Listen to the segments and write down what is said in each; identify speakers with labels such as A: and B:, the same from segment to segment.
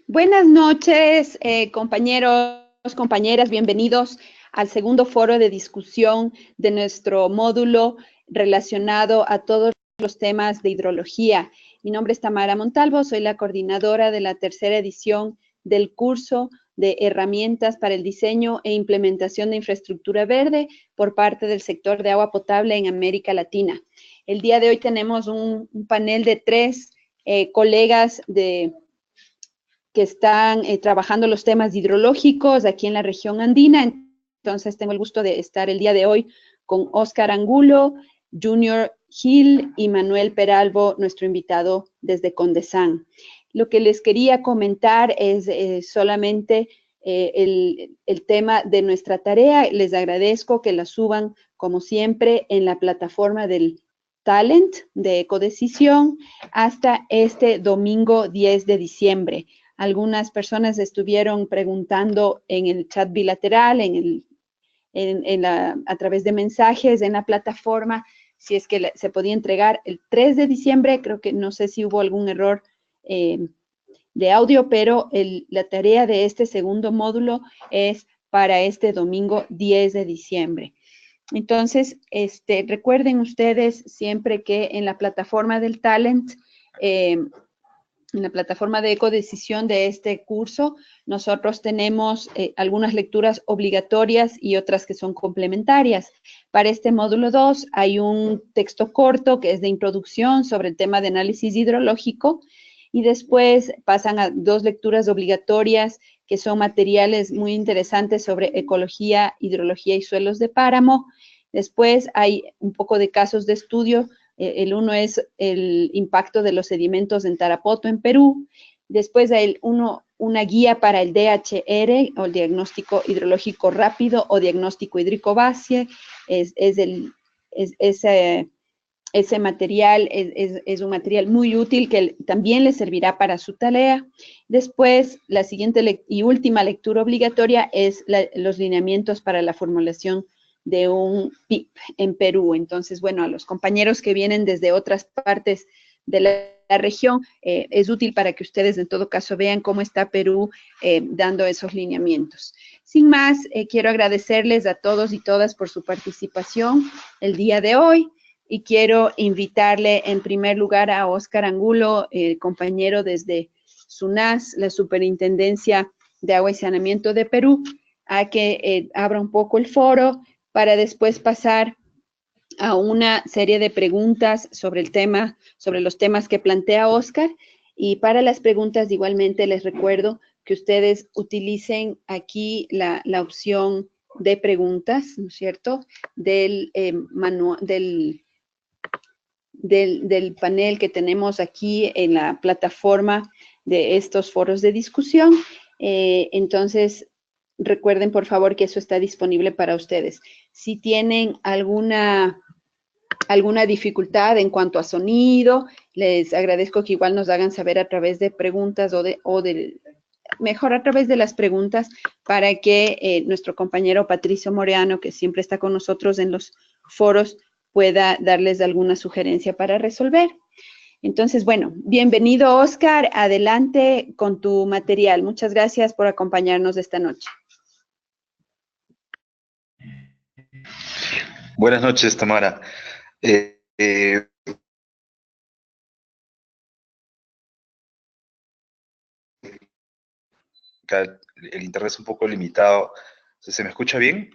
A: Buenas noches, compañeros, compañeras, bienvenidos al segundo foro de discusión de nuestro módulo relacionado a todos los temas de hidrología. Mi nombre es Tamara Montalvo, soy la coordinadora de la tercera edición del curso de herramientas para el diseño e implementación de infraestructura verde por parte del sector de agua potable en América Latina. El día de hoy tenemos un panel de tres colegas que están trabajando los temas hidrológicos aquí en la región andina. Entonces, tengo el gusto de estar el día de hoy con Óscar Angulo, Junior Gil y Manuel Peralvo, nuestro invitado desde Condesán. Lo que les quería comentar es solamente el tema de nuestra tarea. Les agradezco que la suban, como siempre, en la plataforma del Talent de Ecodecisión hasta este domingo 10 de diciembre. Algunas personas estuvieron preguntando en el chat bilateral, a través de mensajes en la plataforma, si es que se podía entregar el 3 de diciembre. Creo que no sé si hubo algún error de audio, pero la tarea de este segundo módulo es para este domingo 10 de diciembre. Entonces, recuerden ustedes siempre que en la plataforma del Talent, en la plataforma de ecodecisión de este curso, nosotros tenemos algunas lecturas obligatorias y otras que son complementarias. Para este módulo 2 hay un texto corto que es de introducción sobre el tema de análisis hidrológico y después pasan a dos lecturas obligatorias que son materiales muy interesantes sobre ecología, hidrología y suelos de páramo. Después hay un poco de casos de estudio. El uno es el impacto de los sedimentos en Tarapoto, en Perú. Después hay una guía para el DHR, o el diagnóstico hidrológico rápido, o diagnóstico hídrico base. Ese material es un material muy útil que también les servirá para su tarea. Después, la siguiente y última lectura obligatoria es los lineamientos para la formulación de un PIP en Perú. Entonces, bueno, a los compañeros que vienen desde otras partes de la región, es útil para que ustedes en todo caso vean cómo está Perú dando esos lineamientos. Sin más, quiero agradecerles a todos y todas por su participación el día de hoy y quiero invitarle en primer lugar a Óscar Angulo, compañero desde SUNAS, la Superintendencia de Agua y Saneamiento de Perú, a que abra un poco el foro para después pasar a una serie de preguntas sobre el tema, sobre los temas que plantea Óscar. Y para las preguntas, igualmente, les recuerdo que ustedes utilicen aquí la opción de preguntas, ¿no es cierto?, del panel que tenemos aquí en la plataforma de estos foros de discusión. Entonces, recuerden, por favor, que eso está disponible para ustedes. Si tienen alguna dificultad en cuanto a sonido, les agradezco que igual nos hagan saber a través de preguntas mejor a través de las preguntas para que nuestro compañero Patricio Moreano, que siempre está con nosotros en los foros, pueda darles alguna sugerencia para resolver. Entonces, bueno, bienvenido, Óscar. Adelante con tu material. Muchas gracias por acompañarnos esta noche.
B: Buenas noches, Tamara. El internet es un poco limitado. ¿Se me escucha bien?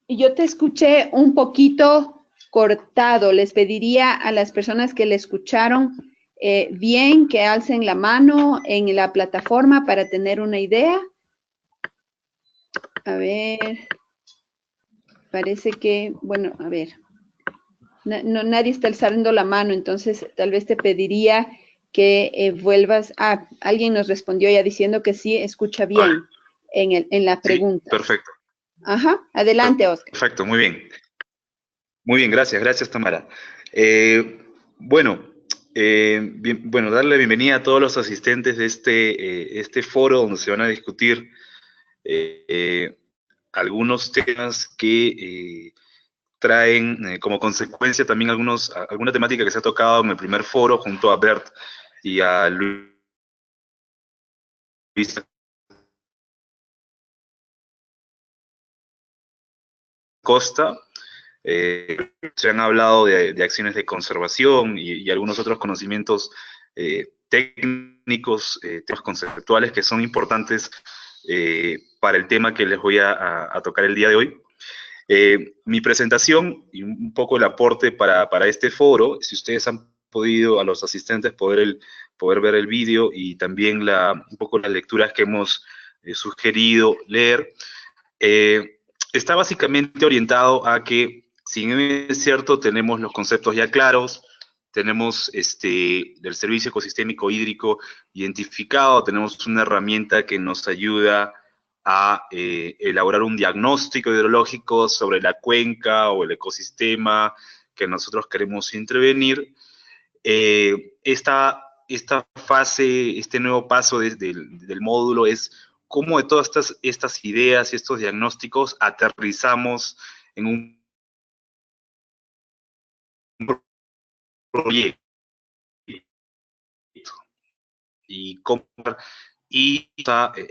A: Yo te escuché un poquito cortado. Les pediría a las personas que le escucharon bien que alcen la mano en la plataforma para tener una idea. A ver, parece que, bueno, a ver, nadie está alzando la mano, entonces tal vez te pediría que vuelvas. Alguien nos respondió ya diciendo que sí, escucha bien en la pregunta.
B: Sí, perfecto.
A: Ajá, adelante, Óscar.
B: Perfecto, muy bien. Muy bien, gracias, Tamara. Bueno, darle la bienvenida a todos los asistentes de este foro donde se van a discutir algunos temas que traen como consecuencia también alguna temática que se ha tocado en el primer foro junto a Bert y a Luis Costa. Se han hablado de acciones de conservación y algunos otros conocimientos técnicos, temas conceptuales que son importantes para el tema que les voy a tocar el día de hoy. Mi presentación y un poco el aporte para este foro, si ustedes han podido, a los asistentes, poder ver el vídeo y también un poco las lecturas que hemos sugerido leer, está básicamente orientado a que, si bien es cierto, tenemos los conceptos ya claros, tenemos del servicio ecosistémico hídrico identificado, tenemos una herramienta que nos ayuda a elaborar un diagnóstico hidrológico sobre la cuenca o el ecosistema que nosotros queremos intervenir. Esta fase, este nuevo paso del módulo es cómo de todas estas ideas y estos diagnósticos aterrizamos en un proyecto y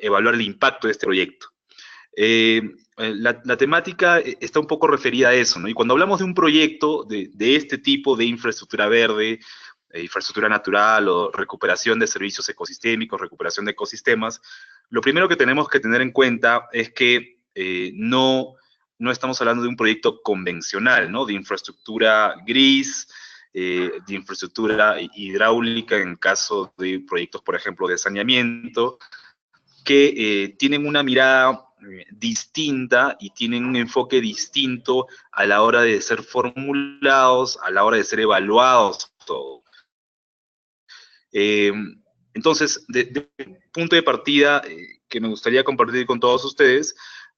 B: evaluar el impacto de este proyecto. La temática está un poco referida a eso, ¿no? Y cuando hablamos de un proyecto de este tipo de infraestructura verde, infraestructura natural o recuperación de servicios ecosistémicos, recuperación de ecosistemas, lo primero que tenemos que tener en cuenta es que no estamos hablando de un proyecto convencional, ¿no? De infraestructura gris, de infraestructura hidráulica en caso de proyectos, por ejemplo, de saneamiento, que tienen una mirada distinta y tienen un enfoque distinto a la hora de ser formulados, a la hora de ser evaluados, todo. Entonces, de un punto de partida que me gustaría compartir con todos ustedes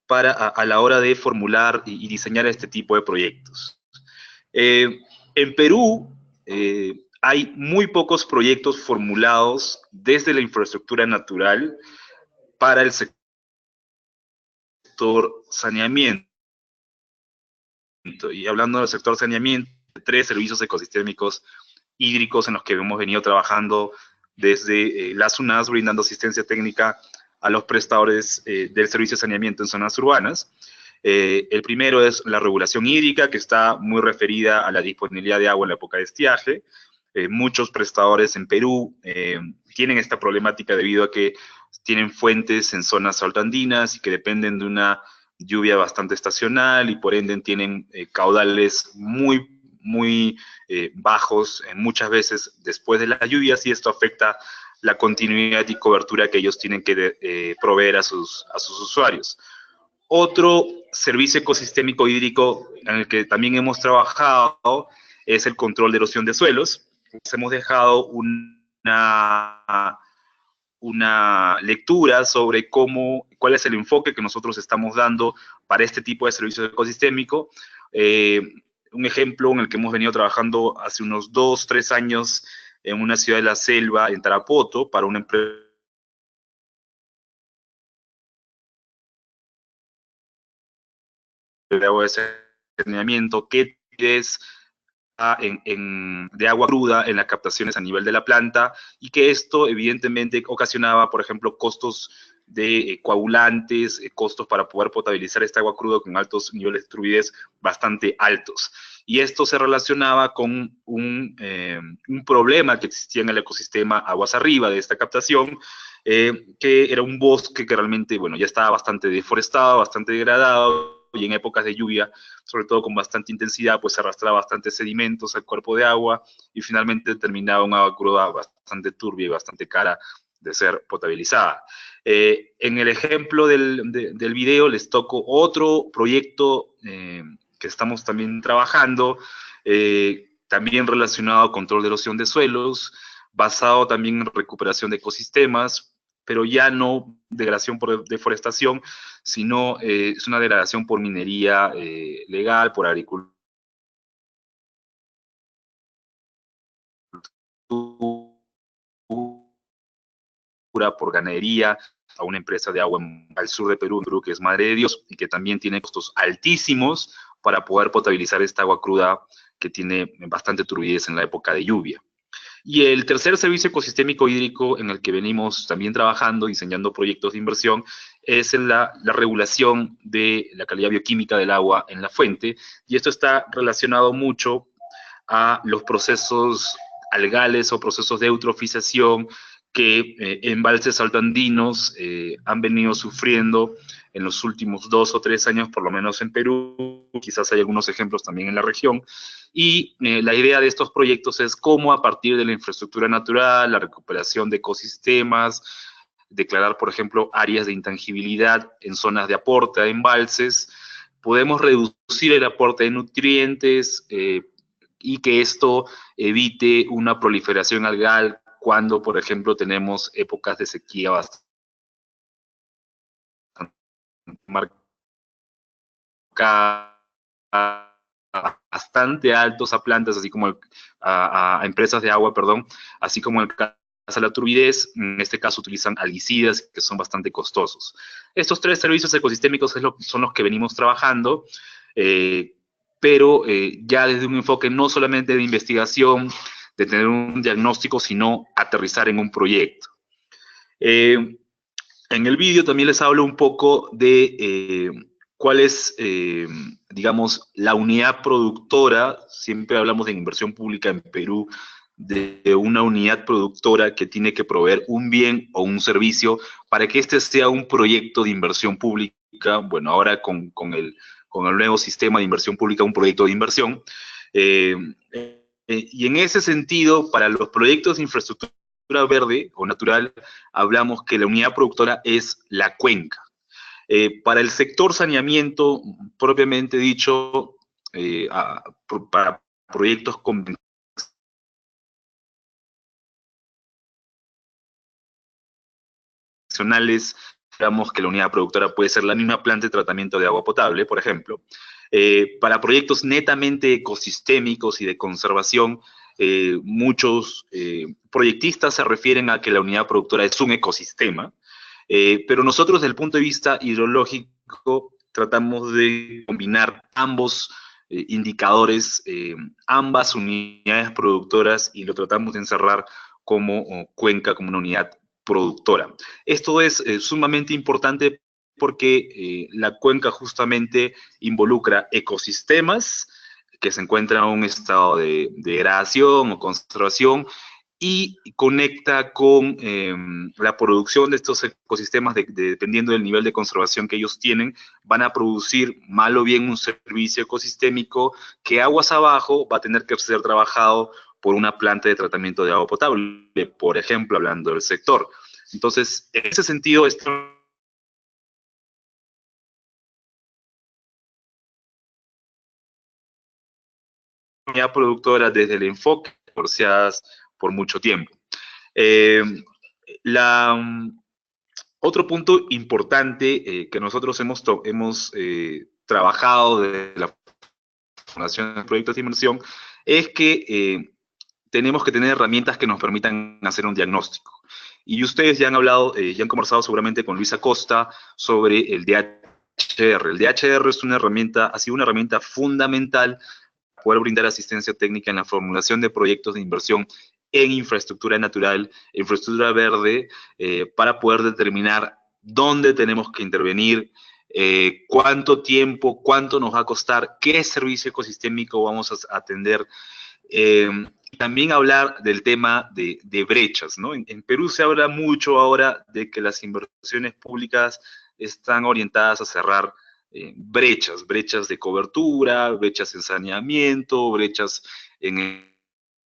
B: a la hora de formular y diseñar este tipo de proyectos. En Perú hay muy pocos proyectos formulados desde la infraestructura natural para el sector saneamiento. Y hablando del sector saneamiento, 3 servicios ecosistémicos hídricos en los que hemos venido trabajando desde la SUNAS, brindando asistencia técnica a los prestadores del servicio de saneamiento en zonas urbanas. El primero es la regulación hídrica, que está muy referida a la disponibilidad de agua en la época de estiaje. Muchos prestadores en Perú tienen esta problemática debido a que tienen fuentes en zonas altoandinas y que dependen de una lluvia bastante estacional y por ende tienen caudales muy bajos muchas veces después de las lluvias, y esto afecta la continuidad y cobertura que ellos tienen que proveer a sus usuarios. Otro servicio ecosistémico hídrico en el que también hemos trabajado es el control de erosión de suelos. Pues hemos dejado una lectura sobre cuál es el enfoque que nosotros estamos dando para este tipo de servicio ecosistémico. Un ejemplo en el que hemos venido trabajando hace unos 2, 3 años en una ciudad de la selva, en Tarapoto, para una empresa de agua de saneamiento que es de agua cruda en las captaciones a nivel de la planta, y que esto evidentemente ocasionaba, por ejemplo, costos de coagulantes, costos para poder potabilizar esta agua cruda con altos niveles de turbidez bastante altos. Y esto se relacionaba con un problema que existía en el ecosistema aguas arriba de esta captación, que era un bosque que realmente, bueno, ya estaba bastante deforestado, bastante degradado, y en épocas de lluvia, sobre todo con bastante intensidad, pues se arrastraba bastantes sedimentos al cuerpo de agua y finalmente terminaba un agua cruda bastante turbia y bastante cara de ser potabilizada. En el ejemplo del video les toco otro proyecto que estamos también trabajando, también relacionado a control de erosión de suelos, basado también en recuperación de ecosistemas, pero ya no degradación por deforestación, sino es una degradación por minería legal, por agricultura, por ganadería, a una empresa de agua al sur de Perú, que es Madre de Dios, y que también tiene costos altísimos para poder potabilizar esta agua cruda que tiene bastante turbidez en la época de lluvia. Y el tercer servicio ecosistémico hídrico en el que venimos también trabajando, diseñando proyectos de inversión, es en la regulación de la calidad bioquímica del agua en la fuente, y esto está relacionado mucho a los procesos algales o procesos de eutrofización que embalses altoandinos han venido sufriendo en los últimos 2 o 3 años, por lo menos en Perú, quizás hay algunos ejemplos también en la región, y la idea de estos proyectos es cómo a partir de la infraestructura natural, la recuperación de ecosistemas, declarar, por ejemplo, áreas de intangibilidad en zonas de aporte a embalses, podemos reducir el aporte de nutrientes y que esto evite una proliferación algal cuando, por ejemplo, tenemos épocas de sequía bastante bastante altos a plantas, así como a empresas de agua, perdón, así como el caso de la turbidez, en este caso utilizan algicidas que son bastante costosos. Estos tres servicios ecosistémicos son los que venimos trabajando, pero ya desde un enfoque no solamente de investigación, de tener un diagnóstico, sino aterrizar en un proyecto. En el vídeo también les hablo un poco de cuál es, digamos, la unidad productora. Siempre hablamos de inversión pública en Perú, de una unidad productora que tiene que proveer un bien o un servicio para que este sea un proyecto de inversión pública. Bueno, ahora con el nuevo sistema de inversión pública, un proyecto de inversión. Y en ese sentido, para los proyectos de infraestructura verde o natural, hablamos que la unidad productora es la cuenca. Para el sector saneamiento, propiamente dicho, para proyectos convencionales, digamos que la unidad productora puede ser la misma planta de tratamiento de agua potable, por ejemplo. Para proyectos netamente ecosistémicos y de conservación, muchos proyectistas se refieren a que la unidad productora es un ecosistema, pero nosotros desde el punto de vista hidrológico tratamos de combinar ambos indicadores, ambas unidades productoras, y lo tratamos de encerrar como cuenca, como una unidad productora. Esto es sumamente importante porque la cuenca justamente involucra ecosistemas que se encuentran en un estado de degradación o conservación, y conecta con la producción de estos ecosistemas, dependiendo del nivel de conservación que ellos tienen, van a producir mal o bien un servicio ecosistémico que aguas abajo va a tener que ser trabajado por una planta de tratamiento de agua potable, por ejemplo, hablando del sector. Entonces, en ese sentido, esto unidad productora desde el enfoque negociadas por mucho tiempo. Otro punto importante que nosotros hemos trabajado desde la Fundación de Proyectos de Inversión es que tenemos que tener herramientas que nos permitan hacer un diagnóstico. Y ustedes ya han hablado, ya han conversado seguramente con Luis Acosta sobre el DHR. El DHR es una herramienta, ha sido una herramienta fundamental para poder brindar asistencia técnica en la formulación de proyectos de inversión en infraestructura natural, infraestructura verde, para poder determinar dónde tenemos que intervenir, cuánto tiempo, cuánto nos va a costar, qué servicio ecosistémico vamos a atender. También hablar del tema de brechas, ¿no? En Perú se habla mucho ahora de que las inversiones públicas están orientadas a cerrar brechas de cobertura, brechas en saneamiento, brechas en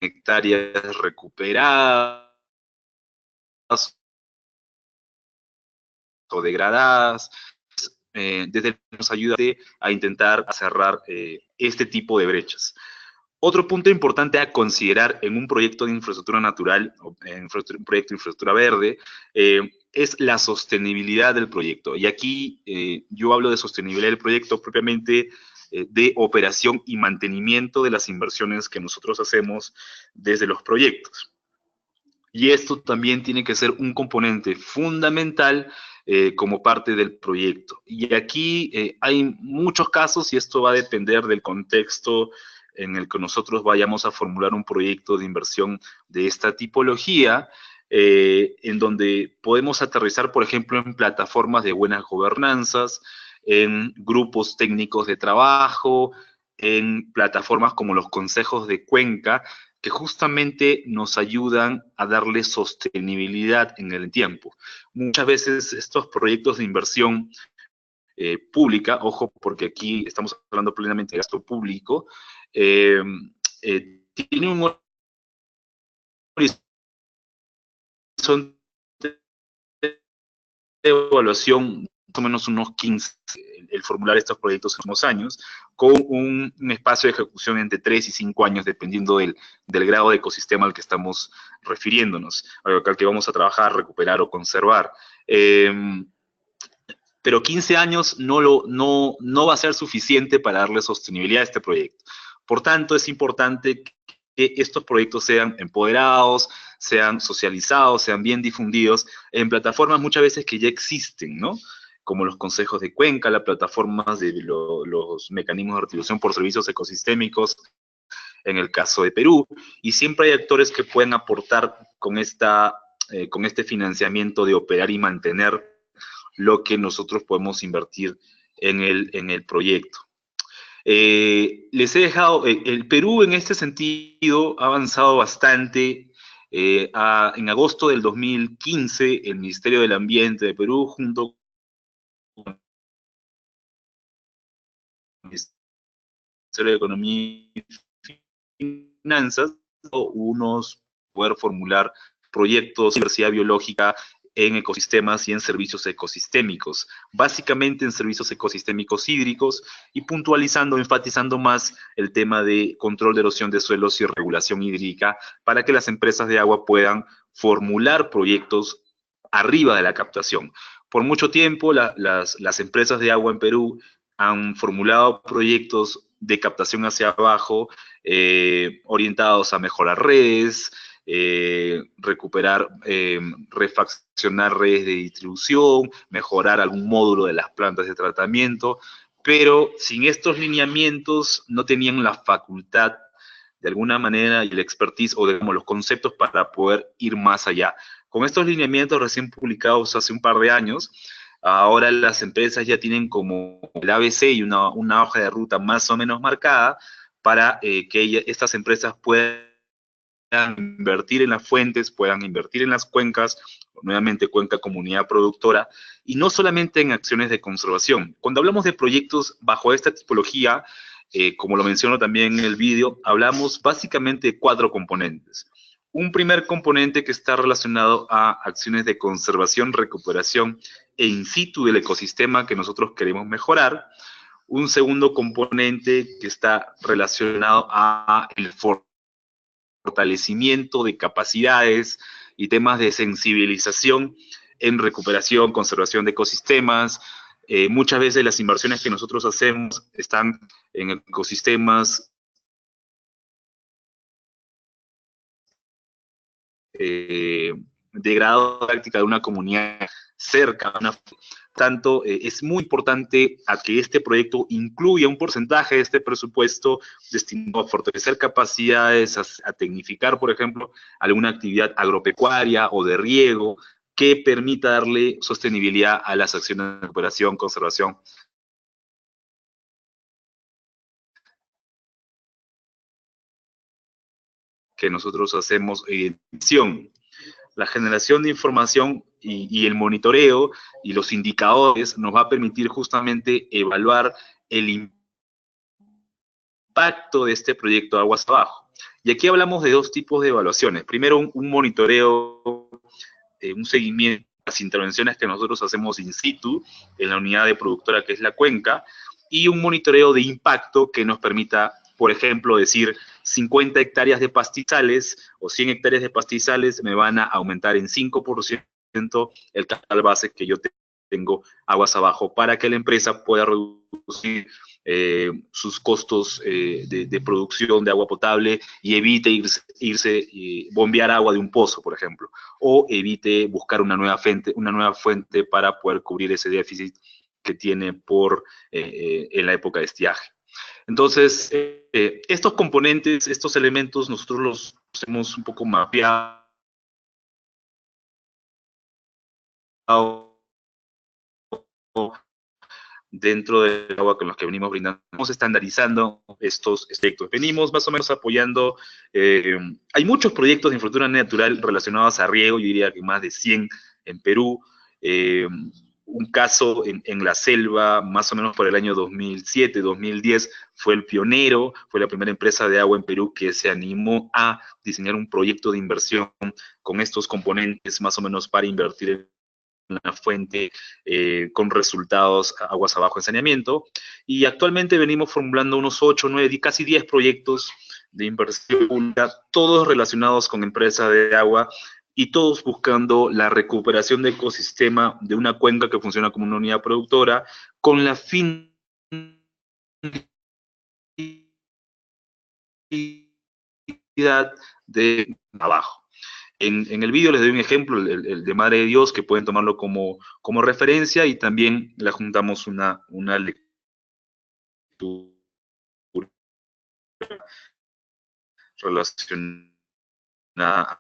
B: hectáreas recuperadas o degradadas. Desde nos ayuda a intentar cerrar este tipo de brechas. Otro punto importante a considerar en un proyecto de infraestructura natural, o en un proyecto de infraestructura verde, es la sostenibilidad del proyecto. Y aquí yo hablo de sostenibilidad del proyecto propiamente de operación y mantenimiento de las inversiones que nosotros hacemos desde los proyectos. Y esto también tiene que ser un componente fundamental como parte del proyecto. Y aquí hay muchos casos, y esto va a depender del contexto en el que nosotros vayamos a formular un proyecto de inversión de esta tipología, en donde podemos aterrizar, por ejemplo, en plataformas de buenas gobernanzas, en grupos técnicos de trabajo, en plataformas como los consejos de cuenca, que justamente nos ayudan a darle sostenibilidad en el tiempo. Muchas veces estos proyectos de inversión pública, ojo, porque aquí estamos hablando plenamente de gasto público, tiene un horizonte de evaluación más o menos unos 15, el formular estos proyectos en unos años, con un espacio de ejecución entre 3 y 5 años, dependiendo del grado de ecosistema al que estamos refiriéndonos, al que vamos a trabajar, recuperar o conservar. Pero 15 años no va a ser suficiente para darle sostenibilidad a este proyecto. Por tanto, es importante que estos proyectos sean empoderados, sean socializados, sean bien difundidos en plataformas muchas veces que ya existen, ¿no? Como los consejos de cuenca, las plataformas de los mecanismos de retribución por servicios ecosistémicos, en el caso de Perú, y siempre hay actores que pueden aportar con este financiamiento de operar y mantener lo que nosotros podemos invertir en el proyecto. Les he dejado, el Perú en este sentido ha avanzado bastante. En agosto del 2015, el Ministerio del Ambiente de Perú, junto con el Ministerio de Economía y Finanzas, poder formular proyectos de diversidad biológica en ecosistemas y en servicios ecosistémicos, básicamente en servicios ecosistémicos hídricos y puntualizando, enfatizando más el tema de control de erosión de suelos y regulación hídrica para que las empresas de agua puedan formular proyectos arriba de la captación. Por mucho tiempo las empresas de agua en Perú han formulado proyectos de captación hacia abajo orientados a mejorar redes, recuperar, refaccionar redes de distribución, mejorar algún módulo de las plantas de tratamiento, pero sin estos lineamientos no tenían la facultad, de alguna manera, y el expertise o digamos, los conceptos para poder ir más allá. Con estos lineamientos recién publicados hace un par de años, ahora las empresas ya tienen como el ABC y una hoja de ruta más o menos marcada para que estas empresas puedan invertir en las fuentes, puedan invertir en las cuencas, nuevamente cuenca comunidad productora, y no solamente en acciones de conservación. Cuando hablamos de proyectos bajo esta tipología, como lo menciono también en el vídeo, hablamos básicamente de 4 componentes. Un primer componente que está relacionado a acciones de conservación, recuperación e in situ del ecosistema que nosotros queremos mejorar. Un segundo componente que está relacionado a el fortalecimiento de capacidades y temas de sensibilización en recuperación, conservación de ecosistemas. Muchas veces las inversiones que nosotros hacemos están en ecosistemas de grado de práctica de una comunidad cerca. Tanto es muy importante a que este proyecto incluya un porcentaje de este presupuesto destinado a fortalecer capacidades, a tecnificar, por ejemplo, alguna actividad agropecuaria o de riego que permita darle sostenibilidad a las acciones de recuperación, conservación. Que nosotros hacemos edición. La generación de información y el monitoreo y los indicadores nos va a permitir justamente evaluar el impacto de este proyecto aguas abajo. Y aquí hablamos de 2 tipos de evaluaciones. Primero, un monitoreo, un seguimiento de las intervenciones que nosotros hacemos in situ en la unidad de productora que es la cuenca, y un monitoreo de impacto que nos permita, por ejemplo, decir 50 hectáreas de pastizales o 100 hectáreas de pastizales me van a aumentar en 5% el capital base que yo tengo aguas abajo para que la empresa pueda reducir sus costos de producción de agua potable y evite irse bombear agua de un pozo, por ejemplo, o evite buscar una nueva fuente para poder cubrir ese déficit que tiene en la época de estiaje. Entonces, estos componentes, estos elementos, nosotros los hemos un poco mapeado dentro del agua con los que venimos brindando. Estamos estandarizando estos proyectos. Venimos más o menos apoyando, hay muchos proyectos de infraestructura natural relacionados a riego, yo diría que más de 100 en Perú. Un caso en la selva, más o menos por el año 2007, 2010, fue el pionero, fue la primera empresa de agua en Perú que se animó a diseñar un proyecto de inversión con estos componentes, más o menos para invertir en una fuente con resultados aguas abajo en saneamiento. Y actualmente venimos formulando unos 8, 9, casi 10 proyectos de inversión pública, todos relacionados con empresas de agua y todos buscando la recuperación del ecosistema de una cuenca que funciona como una unidad productora con la finalidad de abajo. En el vídeo les doy un ejemplo, el de Madre de Dios, que pueden tomarlo como referencia, y también le juntamos una lectura relacionada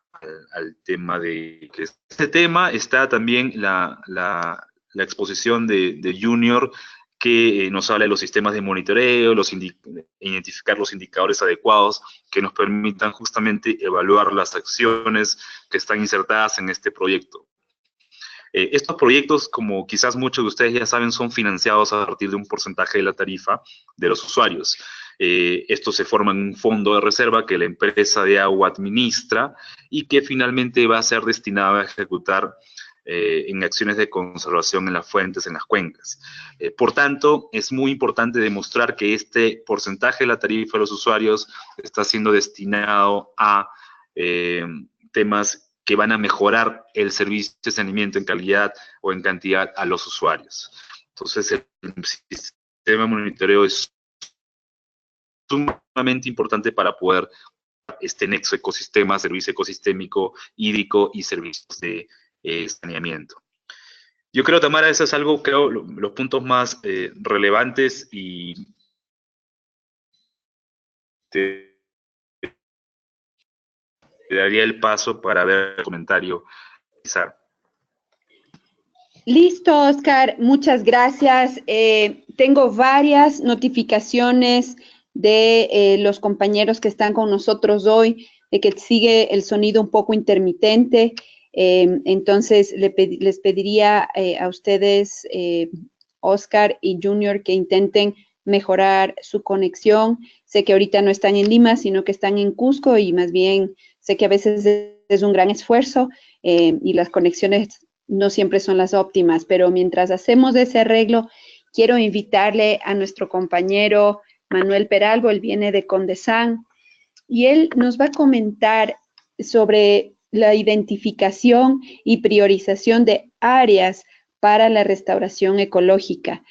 B: al tema de que este tema. Está también la exposición de Junior, que nos habla de los sistemas de monitoreo, identificar los indicadores adecuados que nos permitan justamente evaluar las acciones que están insertadas en este proyecto. Estos proyectos, como quizás muchos de ustedes ya saben, son financiados a partir de un porcentaje de la tarifa de los usuarios. Esto se forma en un fondo de reserva que la empresa de agua administra y que finalmente va a ser destinado a ejecutar en acciones de conservación en las fuentes, en las cuencas. Por tanto, es muy importante demostrar que este porcentaje de la tarifa de los usuarios está siendo destinado a temas que van a mejorar el servicio de saneamiento en calidad o en cantidad a los usuarios. Entonces, el sistema de monitoreo es sumamente importante para poder este nexo ecosistema, servicio ecosistémico, hídrico y servicios de saneamiento. Yo creo, Tamara, eso es algo, creo, los puntos más relevantes, y te daría el paso para ver el comentario.
A: Listo, Oscar, muchas gracias. Tengo varias notificaciones de los compañeros que están con nosotros hoy, de que sigue el sonido un poco intermitente. Entonces, les pediría a ustedes, Oscar y Junior, que intenten mejorar su conexión. Sé que ahorita no están en Lima, sino que están en Cusco, y más bien sé que a veces es un gran esfuerzo y las conexiones no siempre son las óptimas, pero mientras hacemos ese arreglo, quiero invitarle a nuestro compañero Manuel Peralbo. Él viene de Condesán y él nos va a comentar sobre la identificación y priorización de áreas para la restauración ecológica.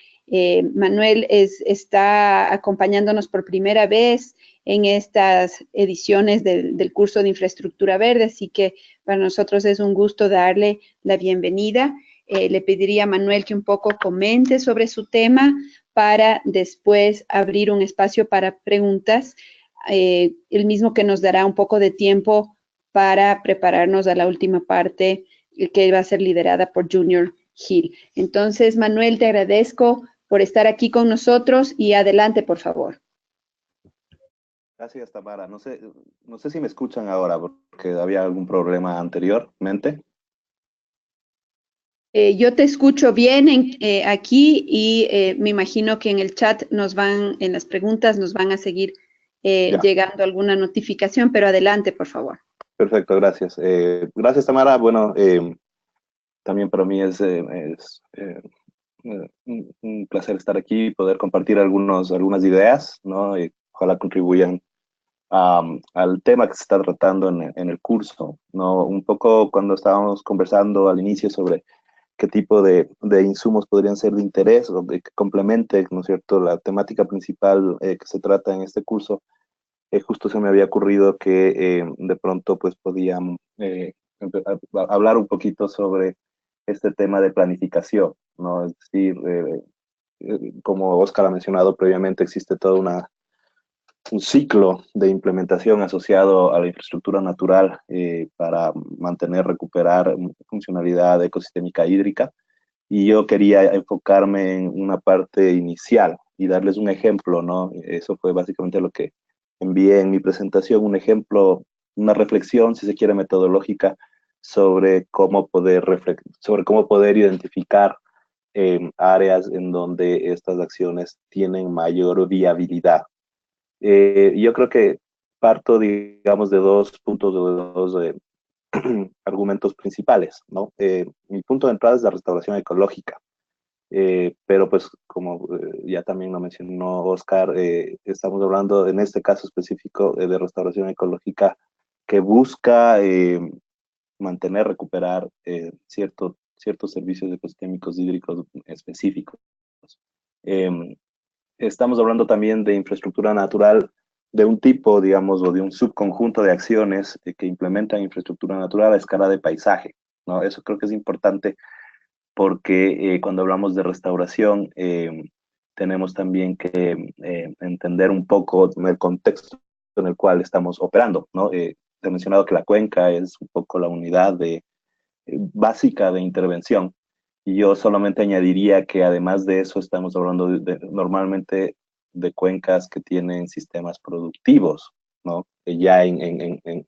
A: Manuel está acompañándonos por primera vez en estas ediciones del curso de Infraestructura Verde, así que para nosotros es un gusto darle la bienvenida. Le pediría a Manuel que un poco comente sobre su tema para después abrir un espacio para preguntas, el mismo que nos dará un poco de tiempo para prepararnos a la última parte, que va a ser liderada por Junior Hill. Entonces, Manuel, te agradezco por estar aquí con nosotros y adelante, por favor.
C: Gracias, Tamara. No sé si me escuchan ahora porque había algún problema anteriormente.
A: Yo te escucho bien aquí y me imagino que en el chat en las preguntas nos van a seguir llegando alguna notificación, pero adelante, por favor.
C: Perfecto, gracias. Gracias, Tamara. Bueno, también para mí es un placer estar aquí y poder compartir algunas ideas, ¿no? Y ojalá contribuyan al tema que se está tratando en el curso, ¿no? Un poco cuando estábamos conversando al inicio sobre qué tipo de insumos podrían ser de interés o que complementen, ¿no es cierto?, la temática principal que se trata en este curso. Justo se me había ocurrido que de pronto pues podíamos hablar un poquito sobre este tema de planificación, ¿no? Es decir, como Oscar ha mencionado previamente, existe toda un ciclo de implementación asociado a la infraestructura natural para mantener, recuperar funcionalidad ecosistémica hídrica. Y yo quería enfocarme en una parte inicial y darles un ejemplo, ¿no? Eso fue básicamente lo que envié en mi presentación, un ejemplo, una reflexión, si se quiere, metodológica sobre cómo poder identificar áreas en donde estas acciones tienen mayor viabilidad. Yo creo que parto, digamos, de dos puntos, de dos argumentos principales, ¿no? Mi punto de entrada es la restauración ecológica, pero pues como ya también lo mencionó Oscar, estamos hablando en este caso específico de restauración ecológica que busca mantener, recuperar ciertos servicios ecosistémicos hídricos específicos. Estamos hablando también de infraestructura natural de un tipo, digamos, o de un subconjunto de acciones que implementan infraestructura natural a escala de paisaje, ¿no? Eso creo que es importante porque cuando hablamos de restauración tenemos también que entender un poco el contexto en el cual estamos operando, ¿no? Te he mencionado que la cuenca es un poco la unidad básica de intervención. Y yo solamente añadiría que además de eso estamos hablando normalmente de cuencas que tienen sistemas productivos, ¿no? Ya in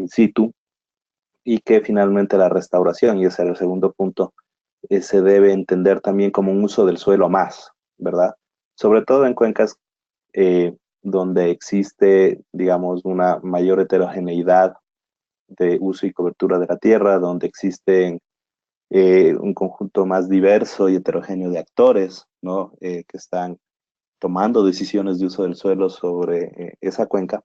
C: situ, y que finalmente la restauración, y ese es el segundo punto, se debe entender también como un uso del suelo más, ¿verdad? Sobre todo en cuencas donde existe, digamos, una mayor heterogeneidad de uso y cobertura de la tierra, donde existen un conjunto más diverso y heterogéneo de actores, ¿no? Que están tomando decisiones de uso del suelo sobre esa cuenca.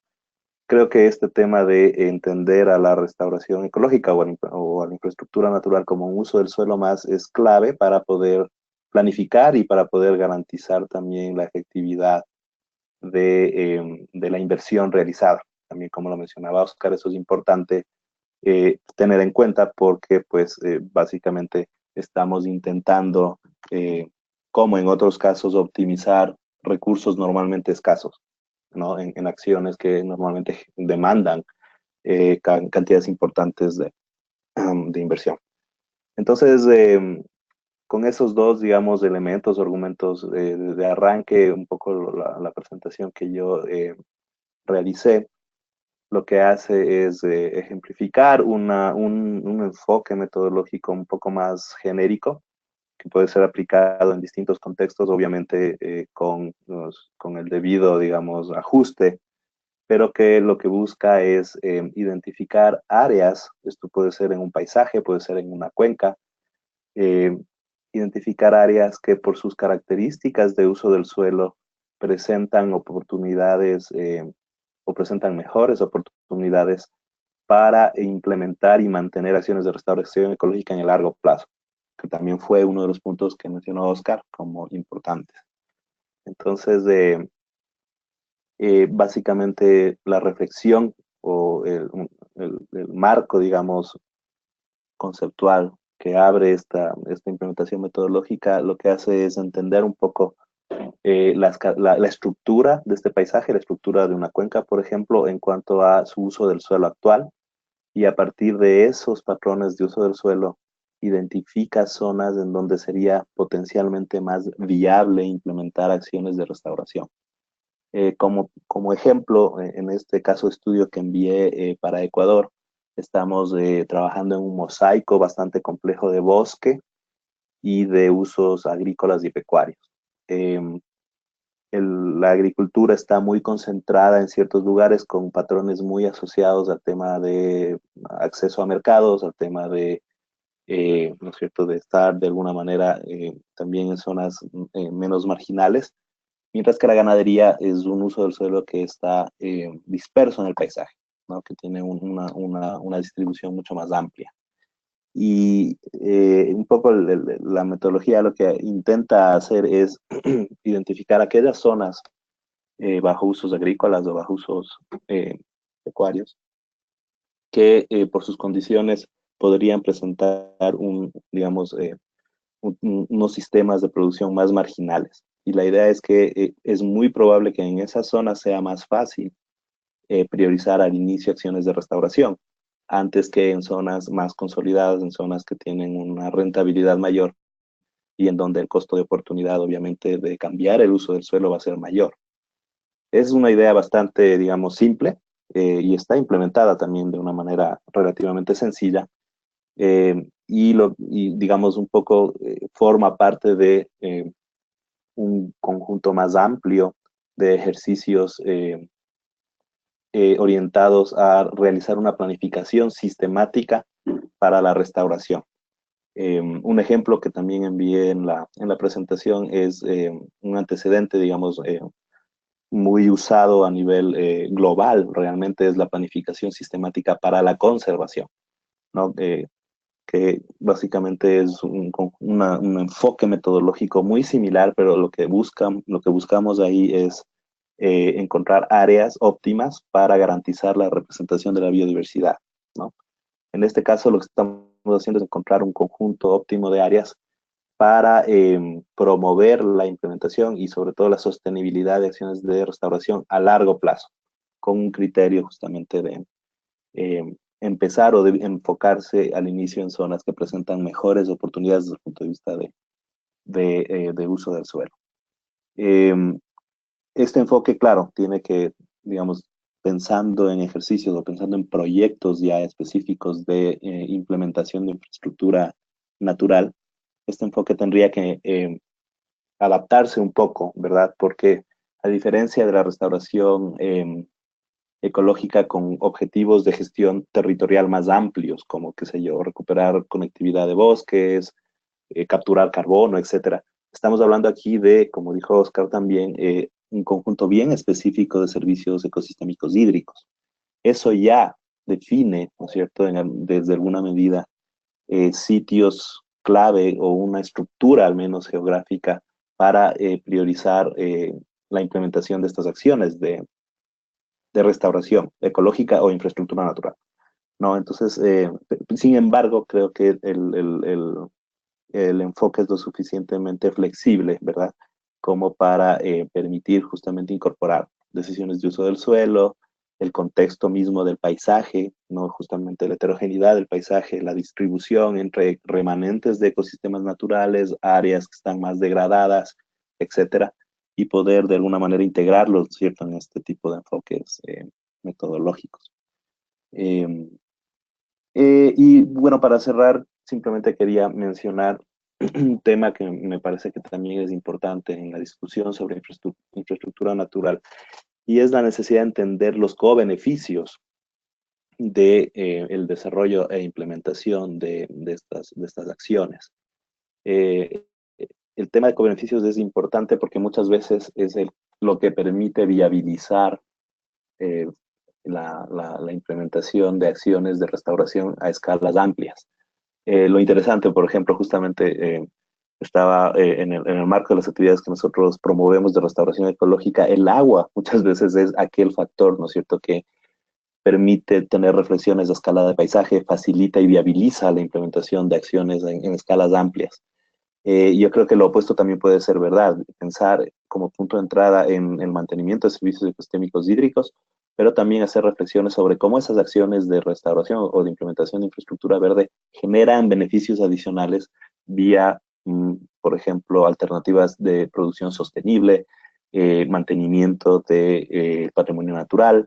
C: Creo que este tema de entender a la restauración ecológica o a la infraestructura natural como un uso del suelo más es clave para poder planificar y para poder garantizar también la efectividad de la inversión realizada. También, como lo mencionaba Oscar, eso es importante tener en cuenta porque pues básicamente estamos intentando, como en otros casos, optimizar recursos normalmente escasos, ¿no? En acciones que normalmente demandan cantidades importantes de inversión. Entonces, con esos dos, digamos, elementos, argumentos de arranque, un poco la presentación que yo realicé, lo que hace es ejemplificar un enfoque metodológico un poco más genérico, que puede ser aplicado en distintos contextos, obviamente con el debido, digamos, ajuste, pero que lo que busca es identificar áreas, esto puede ser en un paisaje, puede ser en una cuenca, eh, identificar áreas que por sus características de uso del suelo presentan oportunidades o presentan mejores oportunidades para implementar y mantener acciones de restauración ecológica en el largo plazo, que también fue uno de los puntos que mencionó Oscar como importantes. Entonces, básicamente la reflexión o el marco, digamos, conceptual que abre esta implementación metodológica, lo que hace es entender un poco la estructura de este paisaje, la estructura de una cuenca, por ejemplo, en cuanto a su uso del suelo actual, y a partir de esos patrones de uso del suelo, identifica zonas en donde sería potencialmente más viable implementar acciones de restauración. Como ejemplo, en este caso estudio que envié para Ecuador, estamos trabajando en un mosaico bastante complejo de bosque y de usos agrícolas y pecuarios. La agricultura está muy concentrada en ciertos lugares con patrones muy asociados al tema de acceso a mercados, al tema de, ¿no es cierto?, de estar de alguna manera también en zonas menos marginales, mientras que la ganadería es un uso del suelo que está disperso en el paisaje, ¿no? Que tiene una distribución mucho más amplia. Y un poco la metodología lo que intenta hacer es identificar aquellas zonas bajo usos agrícolas o bajo usos pecuarios que por sus condiciones podrían presentar digamos, unos sistemas de producción más marginales, Y la idea es que es muy probable que en esa zona sea más fácil priorizar al inicio acciones de restauración, antes que en zonas más consolidadas, en zonas que tienen una rentabilidad mayor y en donde el costo de oportunidad, obviamente, de cambiar el uso del suelo va a ser mayor. Es una idea bastante, digamos, simple y está implementada también de una manera relativamente sencilla y digamos, un poco forma parte de un conjunto más amplio de ejercicios orientados a realizar una planificación sistemática para la restauración. Un ejemplo que también envié en la presentación es un antecedente, digamos, muy usado a nivel global, realmente es la planificación sistemática para la conservación, ¿no? Que básicamente es un enfoque metodológico muy similar, pero lo que buscamos ahí es encontrar áreas óptimas para garantizar la representación de la biodiversidad, ¿no? En este caso, lo que estamos haciendo es encontrar un conjunto óptimo de áreas para promover la implementación y sobre todo la sostenibilidad de acciones de restauración a largo plazo, con un criterio justamente de empezar o de enfocarse al inicio en zonas que presentan mejores oportunidades desde el punto de vista de uso del suelo. Este enfoque, claro, tiene que, digamos, pensando en ejercicios o pensando en proyectos ya específicos de implementación de infraestructura natural, este enfoque tendría que adaptarse un poco, ¿verdad? Porque a diferencia de la restauración ecológica con objetivos de gestión territorial más amplios, como, qué sé yo, recuperar conectividad de bosques, capturar carbono, etcétera. Estamos hablando aquí de, como dijo Oscar también, un conjunto bien específico de servicios ecosistémicos hídricos. Eso ya define, ¿no es cierto?, desde alguna medida, sitios clave o una estructura al menos geográfica para priorizar la implementación de estas acciones de restauración ecológica o infraestructura natural, ¿no? Entonces, sin embargo, creo que el enfoque es lo suficientemente flexible, ¿verdad? Como para permitir justamente incorporar decisiones de uso del suelo, el contexto mismo del paisaje, ¿no? Justamente la heterogeneidad del paisaje, la distribución entre remanentes de ecosistemas naturales, áreas que están más degradadas, etcétera, y poder de alguna manera integrarlos, ¿cierto?, en este tipo de enfoques metodológicos. Y bueno, para cerrar, simplemente quería mencionar un tema que me parece que también es importante en la discusión sobre infraestructura natural, y es la necesidad de entender los co-beneficios de el desarrollo e implementación de estas acciones. El tema de co-beneficios es importante porque muchas veces es lo que permite viabilizar eh, la implementación de acciones de restauración a escalas amplias. Lo interesante, por ejemplo, justamente estaba en el marco de las actividades que nosotros promovemos de restauración ecológica, el agua muchas veces es aquel factor, ¿no es cierto?, que permite tener reflexiones a escala de paisaje, facilita y viabiliza la implementación de acciones en escalas amplias. Yo creo que lo opuesto también puede ser verdad, pensar como punto de entrada en el mantenimiento de servicios ecosistémicos hídricos, pero también hacer reflexiones sobre cómo esas acciones de restauración o de implementación de infraestructura verde generan beneficios adicionales vía, por ejemplo, alternativas de producción sostenible, mantenimiento de patrimonio natural,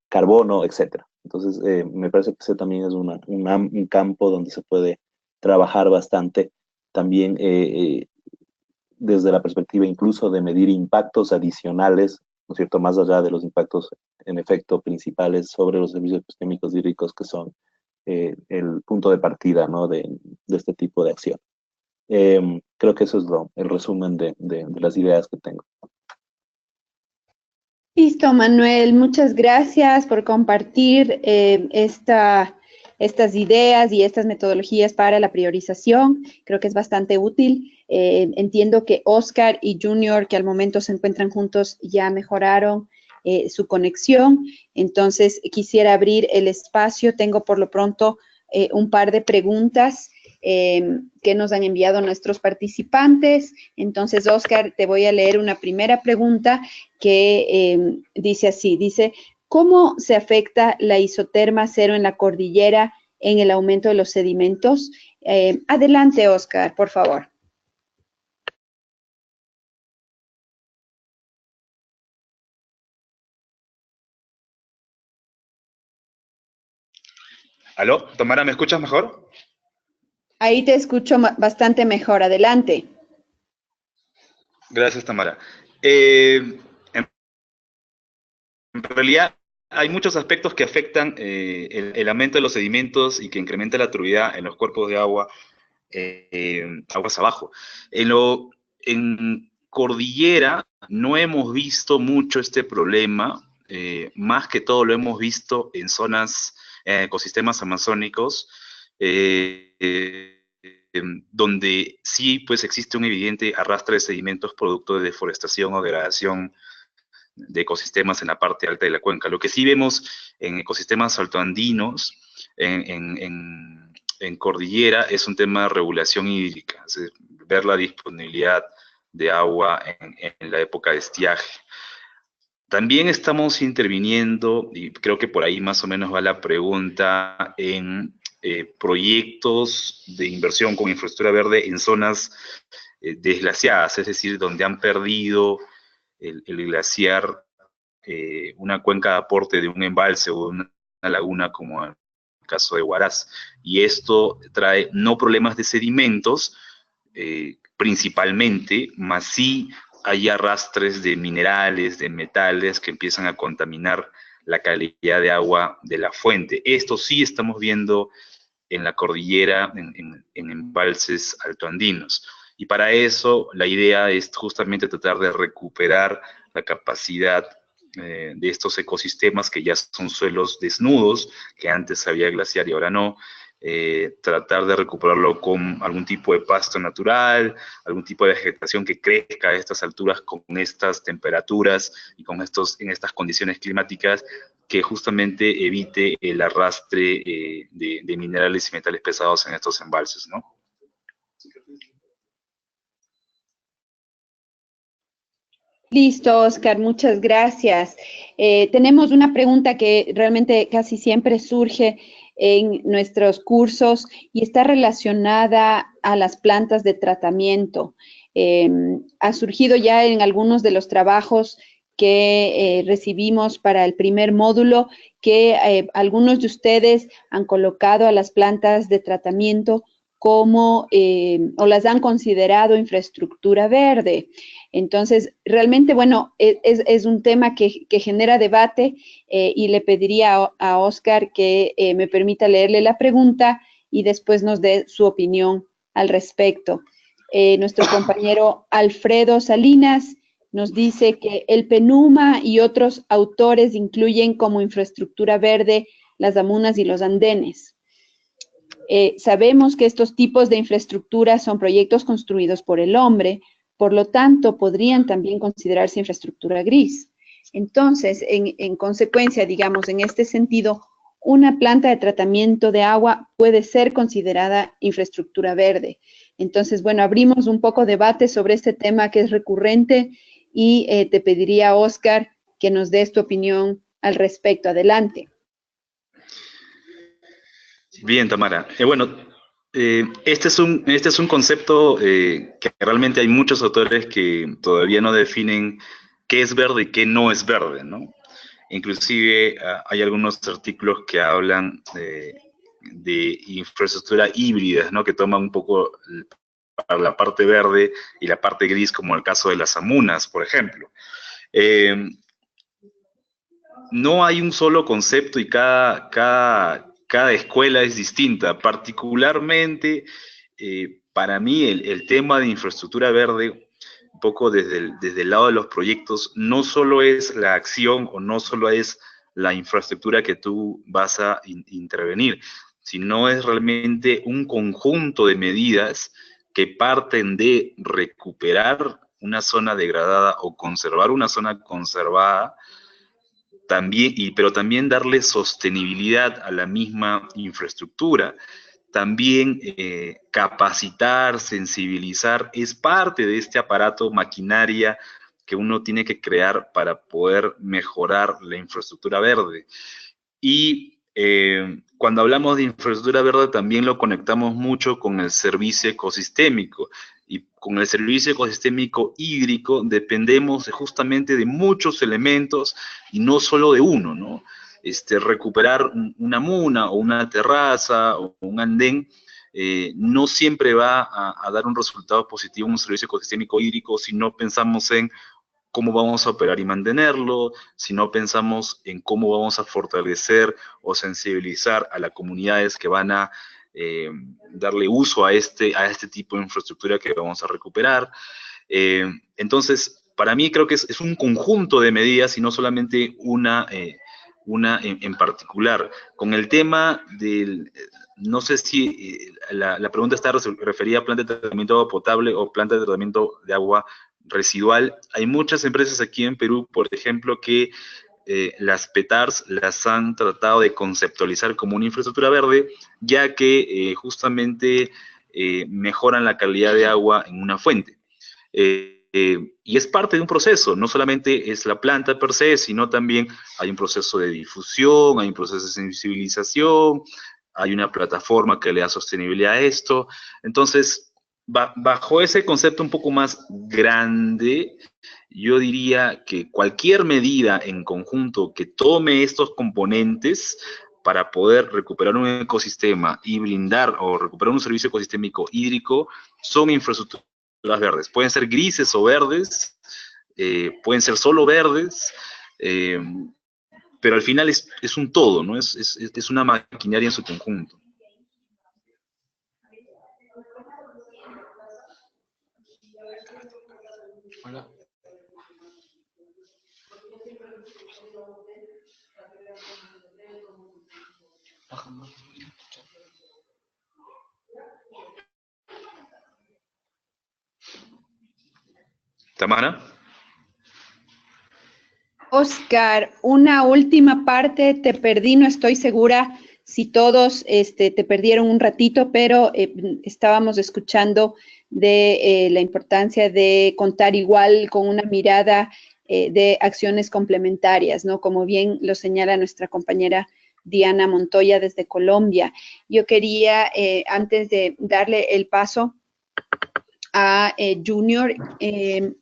C: carbono, etcétera. Entonces, me parece que ese también es un campo donde se puede trabajar bastante también desde la perspectiva incluso de medir impactos adicionales, ¿no es cierto?, más allá de los impactos en efecto principales sobre los servicios ecosistémicos hídricos que son el punto de partida, ¿no?, de este tipo de acción. Creo que eso es el resumen de las ideas que tengo.
A: Listo, Manuel, muchas gracias por compartir estas ideas y estas metodologías para la priorización. Creo que es bastante útil. Entiendo que Oscar y Junior, que al momento se encuentran juntos, ya mejoraron su conexión. Entonces, quisiera abrir el espacio. Tengo por lo pronto un par de preguntas que nos han enviado nuestros participantes. Entonces, Oscar, te voy a leer una primera pregunta que dice así, dice, ¿cómo se afecta la isoterma cero en la cordillera en el aumento de los sedimentos? Adelante, Oscar, por favor.
B: ¿Aló? Tamara, ¿me escuchas mejor?
A: Ahí te escucho bastante mejor. Adelante.
B: Gracias, Tamara. En realidad, hay muchos aspectos que afectan el aumento de los sedimentos y que incrementa la turbidez en los cuerpos de agua, aguas abajo. En cordillera no hemos visto mucho este problema, más que todo lo hemos visto en zonas, ecosistemas amazónicos, donde sí pues existe un evidente arrastre de sedimentos producto de deforestación o degradación de ecosistemas en la parte alta de la cuenca. Lo que sí vemos en ecosistemas altoandinos, en cordillera, es un tema de regulación hídrica, es decir, ver la disponibilidad de agua en la época de estiaje. También estamos interviniendo, y creo que por ahí más o menos va la pregunta, en proyectos de inversión con infraestructura verde en zonas desglaciadas, es decir, donde han perdido el glaciar una cuenca de aporte de un embalse o una laguna, como el caso de Huaraz. Y esto trae no problemas de sedimentos, principalmente, más sí hay arrastres de minerales, de metales que empiezan a contaminar la calidad de agua de la fuente. Esto sí estamos viendo en la cordillera, en embalses altoandinos. Y para eso la idea es justamente tratar de recuperar la capacidad de estos ecosistemas que ya son suelos desnudos, que antes había glaciar y ahora no, tratar de recuperarlo con algún tipo de pasto natural, algún tipo de vegetación que crezca a estas alturas con estas temperaturas y con en estas condiciones climáticas, que justamente evite el arrastre de minerales y metales pesados en estos embalses, ¿no?
A: Listo, Oscar, muchas gracias. Tenemos una pregunta que realmente casi siempre surge en nuestros cursos y está relacionada a las plantas de tratamiento. Ha surgido ya en algunos de los trabajos que recibimos para el primer módulo que algunos de ustedes han colocado a las plantas de tratamiento como o las han considerado infraestructura verde. Entonces, realmente, bueno, es un tema que genera debate y le pediría a Oscar que me permita leerle la pregunta y después nos dé su opinión al respecto. Nuestro compañero Alfredo Salinas nos dice que el PENUMA y otros autores incluyen como infraestructura verde las amunas y los andenes. Sabemos que estos tipos de infraestructura son proyectos construidos por el hombre, por lo tanto, podrían también considerarse infraestructura gris. Entonces, en consecuencia, digamos, en este sentido, una planta de tratamiento de agua puede ser considerada infraestructura verde. Entonces, bueno, abrimos un poco debate sobre este tema que es recurrente y te pediría, Oscar, que nos des tu opinión al respecto. Adelante.
B: Bien, Tamara. Este es un concepto que realmente hay muchos autores que todavía no definen qué es verde y qué no es verde, ¿no? Inclusive hay algunos artículos que hablan de infraestructura híbridas, ¿no? Que toman un poco la parte verde y la parte gris, como el caso de las amunas, por ejemplo. No hay un solo concepto y cada escuela es distinta. Particularmente, para mí, el tema de infraestructura verde, un poco desde el lado de los proyectos, no solo es la acción o no solo es la infraestructura que tú vas a intervenir, sino es realmente un conjunto de medidas que parten de recuperar una zona degradada o conservar una zona conservada, también, pero también darle sostenibilidad a la misma infraestructura. también capacitar, sensibilizar, es parte de este aparato maquinaria que uno tiene que crear para poder mejorar la infraestructura verde. Y cuando hablamos de infraestructura verde también lo conectamos mucho con el servicio ecosistémico. Y con el servicio ecosistémico hídrico dependemos justamente de muchos elementos y no solo de uno, ¿no? Recuperar una muna o una terraza o un andén no siempre va a dar un resultado positivo en un servicio ecosistémico hídrico si no pensamos en cómo vamos a operar y mantenerlo, si no pensamos en cómo vamos a fortalecer o sensibilizar a las comunidades que van a darle uso a este tipo de infraestructura que vamos a recuperar. Entonces, para mí creo que es un conjunto de medidas y no solamente una en particular. Con el tema del, no sé si la pregunta está referida a planta de tratamiento de agua potable o planta de tratamiento de agua residual. Hay muchas empresas aquí en Perú, por ejemplo, que las PETARs las han tratado de conceptualizar como una infraestructura verde, ya que justamente mejoran la calidad de agua en una fuente. Y es parte de un proceso, no solamente es la planta per se, sino también hay un proceso de difusión, hay un proceso de sensibilización, hay una plataforma que le da sostenibilidad a esto. Entonces, bajo ese concepto un poco más grande, yo diría que cualquier medida en conjunto que tome estos componentes para poder recuperar un ecosistema y brindar o recuperar un servicio ecosistémico hídrico son infraestructuras verdes. Pueden ser grises o verdes, pueden ser solo verdes, pero al final es un todo, ¿no? Es una maquinaria en su conjunto.
D: Hola.
B: Tamara.
A: Oscar, una última parte, te perdí, no estoy segura si todos te perdieron un ratito, pero estábamos escuchando de la importancia de contar igual con una mirada de acciones complementarias, ¿no? Como bien lo señala nuestra compañera Diana Montoya desde Colombia. Yo quería, antes de darle el paso a Junior,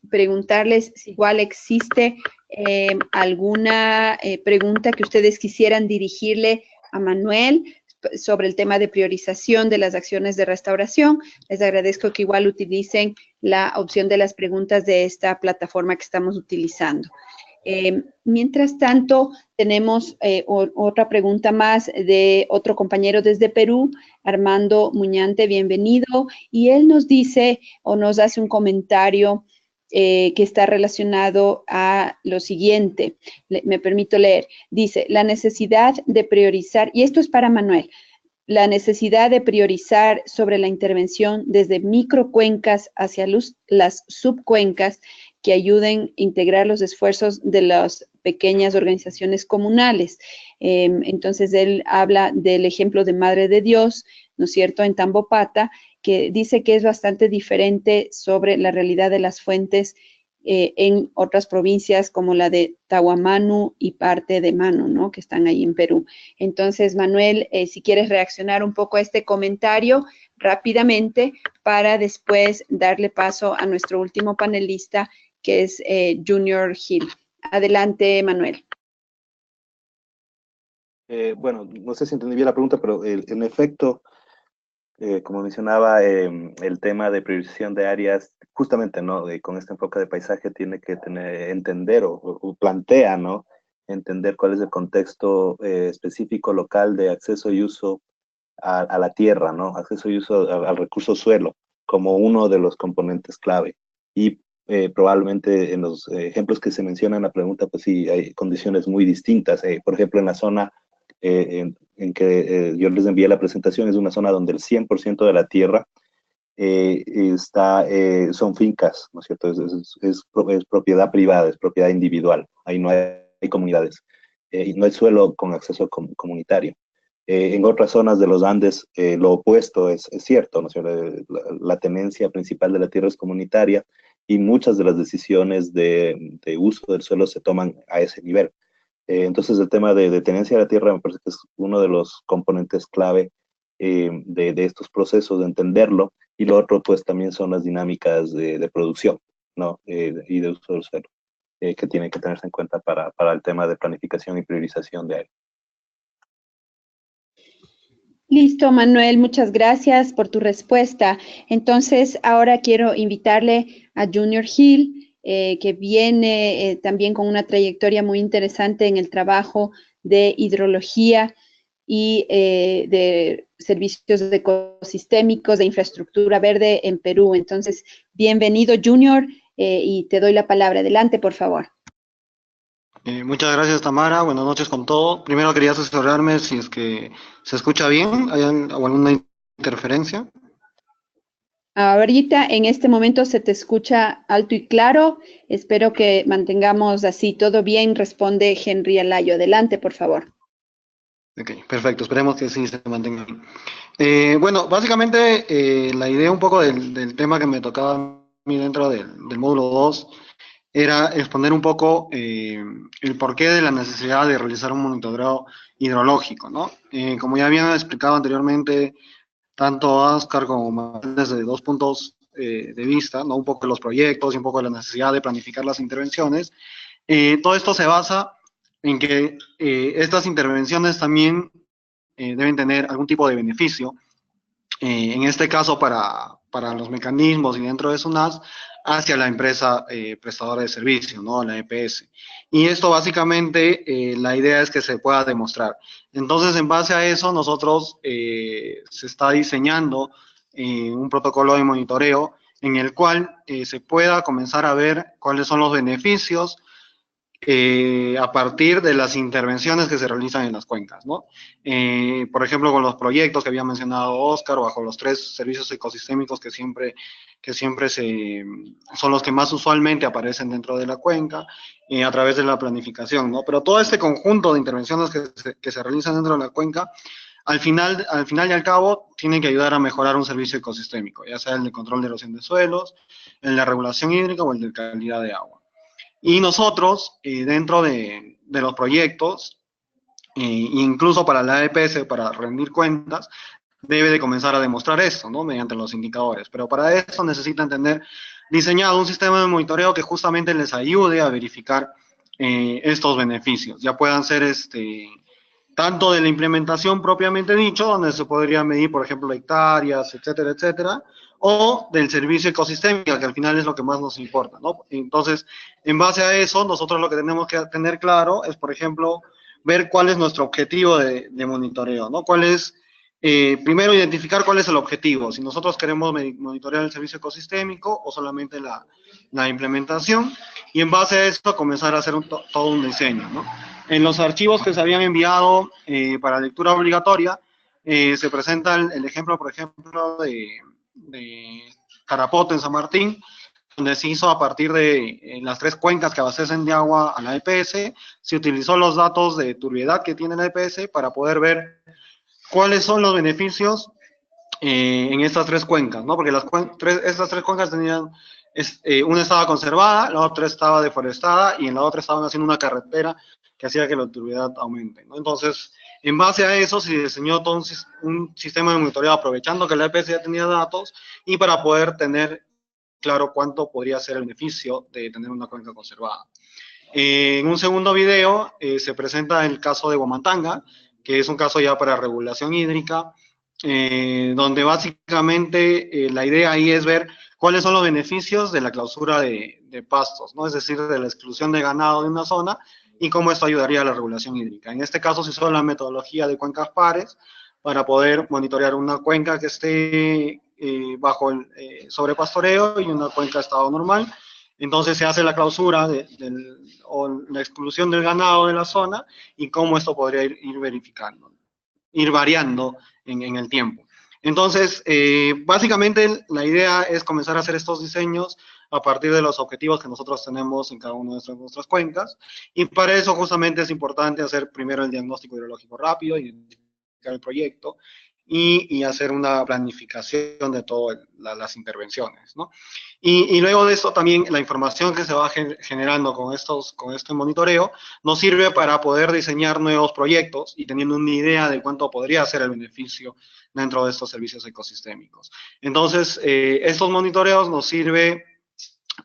A: preguntarles si igual existe alguna pregunta que ustedes quisieran dirigirle a Manuel sobre el tema de priorización de las acciones de restauración. Les agradezco que igual utilicen la opción de las preguntas de esta plataforma que estamos utilizando. Mientras tanto, tenemos otra pregunta más de otro compañero desde Perú, Armando Muñante, bienvenido, y él nos dice o nos hace un comentario que está relacionado a lo siguiente. Me permito leer. Dice, la necesidad de priorizar, y esto es para Manuel, la necesidad de priorizar sobre la intervención desde microcuencas hacia las subcuencas que ayuden a integrar los esfuerzos de las pequeñas organizaciones comunales. Entonces, él habla del ejemplo de Madre de Dios, ¿no es cierto?, en Tambopata, que dice que es bastante diferente sobre la realidad de las fuentes en otras provincias como la de Tahuamanu y parte de Manu, ¿no?, que están ahí en Perú. Entonces, Manuel, si quieres reaccionar un poco a este comentario rápidamente para después darle paso a nuestro último panelista, que es Junior Hill. Adelante, Manuel.
C: Bueno, no sé si entendí bien la pregunta, pero en efecto, como mencionaba, el tema de priorización de áreas, justamente, ¿no? Con este enfoque de paisaje tiene que entender o plantea, ¿no? Entender cuál es el contexto específico local de acceso y uso a la tierra, ¿no? Acceso y uso al recurso suelo como uno de los componentes clave. Y probablemente en los ejemplos que se mencionan en la pregunta, pues sí, hay condiciones muy distintas. Por ejemplo, en la zona en que yo les envié la presentación, es una zona donde el 100% de la tierra son fincas, ¿no es cierto? Es propiedad privada, es propiedad individual. Ahí no hay comunidades. Y no hay suelo con acceso comunitario. En otras zonas de los Andes, lo opuesto es cierto, ¿no es cierto? La tenencia principal de la tierra es comunitaria y muchas de las decisiones de uso del suelo se toman a ese nivel. Entonces, el tema de tenencia de la tierra me parece que es uno de los componentes clave de estos procesos, de entenderlo, y lo otro, pues, también son las dinámicas de producción, ¿no? Y de uso del suelo, que tienen que tenerse en cuenta para el tema de planificación y priorización de área.
A: Listo, Manuel, muchas gracias por tu respuesta. Entonces, ahora quiero invitarle a Junior Hill, que viene también con una trayectoria muy interesante en el trabajo de hidrología y de servicios ecosistémicos, de infraestructura verde en Perú. Entonces, bienvenido, Junior, y te doy la palabra. Adelante, por favor.
D: Muchas gracias, Tamara. Buenas noches con todo. Primero quería asesorarme si es que se escucha bien, ¿hay alguna interferencia?
A: Ahorita, en este momento, se te escucha alto y claro. Espero que mantengamos así todo bien. Responde Henry Alayo. Adelante, por favor.
D: Ok, perfecto. Esperemos que sí se mantenga bien. Bueno, básicamente la idea un poco del tema que me tocaba a mí dentro del módulo 2 era exponer un poco el porqué de la necesidad de realizar un monitoreo hidrológico, ¿no? Como ya habían explicado anteriormente, tanto Oscar como Manuel desde dos puntos de vista, ¿no? Un poco de los proyectos y un poco de la necesidad de planificar las intervenciones. Todo esto se basa en que estas intervenciones también deben tener algún tipo de beneficio, en este caso para los mecanismos y dentro de SUNAS, hacia la empresa prestadora de servicio, ¿no? La EPS. Y esto básicamente, la idea es que se pueda demostrar. Entonces, en base a eso, nosotros se está diseñando un protocolo de monitoreo en el cual se pueda comenzar a ver cuáles son los beneficios a partir de las intervenciones que se realizan en las cuencas, ¿no? Por ejemplo, con los proyectos que había mencionado Oscar, o bajo los 3 servicios ecosistémicos que siempre son los que más usualmente aparecen dentro de la cuenca, a través de la planificación, ¿no? Pero todo este conjunto de intervenciones que se realizan dentro de la cuenca, al final y al cabo, tienen que ayudar a mejorar un servicio ecosistémico, ya sea el de control de erosión de suelos, el de regulación hídrica o el de calidad de agua. Y nosotros, dentro de los proyectos, incluso para la EPS, para rendir cuentas, debe de comenzar a demostrar esto, ¿no? Mediante los indicadores. Pero para eso necesitan tener diseñado un sistema de monitoreo que justamente les ayude a verificar estos beneficios. Ya puedan ser tanto de la implementación propiamente dicho, donde se podría medir, por ejemplo, hectáreas, etcétera, etcétera, o del servicio ecosistémico, que al final es lo que más nos importa, ¿no? Entonces, en base a eso, nosotros lo que tenemos que tener claro es, por ejemplo, ver cuál es nuestro objetivo de monitoreo, ¿no? Primero, identificar cuál es el objetivo, si nosotros queremos monitorear el servicio ecosistémico o solamente la implementación, y en base a eso comenzar a hacer todo un diseño, ¿no? En los archivos que se habían enviado para lectura obligatoria, se presenta el ejemplo, por ejemplo, de Carapoto en San Martín, donde se hizo a partir de las 3 cuencas que abastecen de agua a la EPS, se utilizó los datos de turbiedad que tiene la EPS para poder ver cuáles son los beneficios en estas 3 cuencas, ¿no? Porque estas 3 cuencas tenían, una estaba conservada, la otra estaba deforestada y en la otra estaban haciendo una carretera que hacía que la turbiedad aumente, ¿no? Entonces, en base a eso se diseñó todo un sistema de monitoreo aprovechando que la EPS ya tenía datos y para poder tener claro cuánto podría ser el beneficio de tener una cuenca conservada. En un segundo video se presenta el caso de Huamantanga, que es un caso ya para regulación hídrica, donde básicamente la idea ahí es ver cuáles son los beneficios de la clausura de pastos, ¿no? Es decir, de la exclusión de ganado de una zona y cómo esto ayudaría a la regulación hídrica. En este caso se usó la metodología de cuencas pares para poder monitorear una cuenca que esté bajo el sobrepastoreo y una cuenca de estado normal. Entonces se hace la clausura o la exclusión del ganado de la zona y cómo esto podría ir verificando, ir variando en el tiempo. Entonces, básicamente la idea es comenzar a hacer estos diseños a partir de los objetivos que nosotros tenemos en cada una de nuestras cuencas, y para eso justamente es importante hacer primero el diagnóstico hidrológico rápido, identificar el proyecto y hacer una planificación de todas las intervenciones, ¿no? Y luego de esto también la información que se va generando con este monitoreo nos sirve para poder diseñar nuevos proyectos y teniendo una idea de cuánto podría ser el beneficio dentro de estos servicios ecosistémicos. Entonces, estos monitoreos nos sirven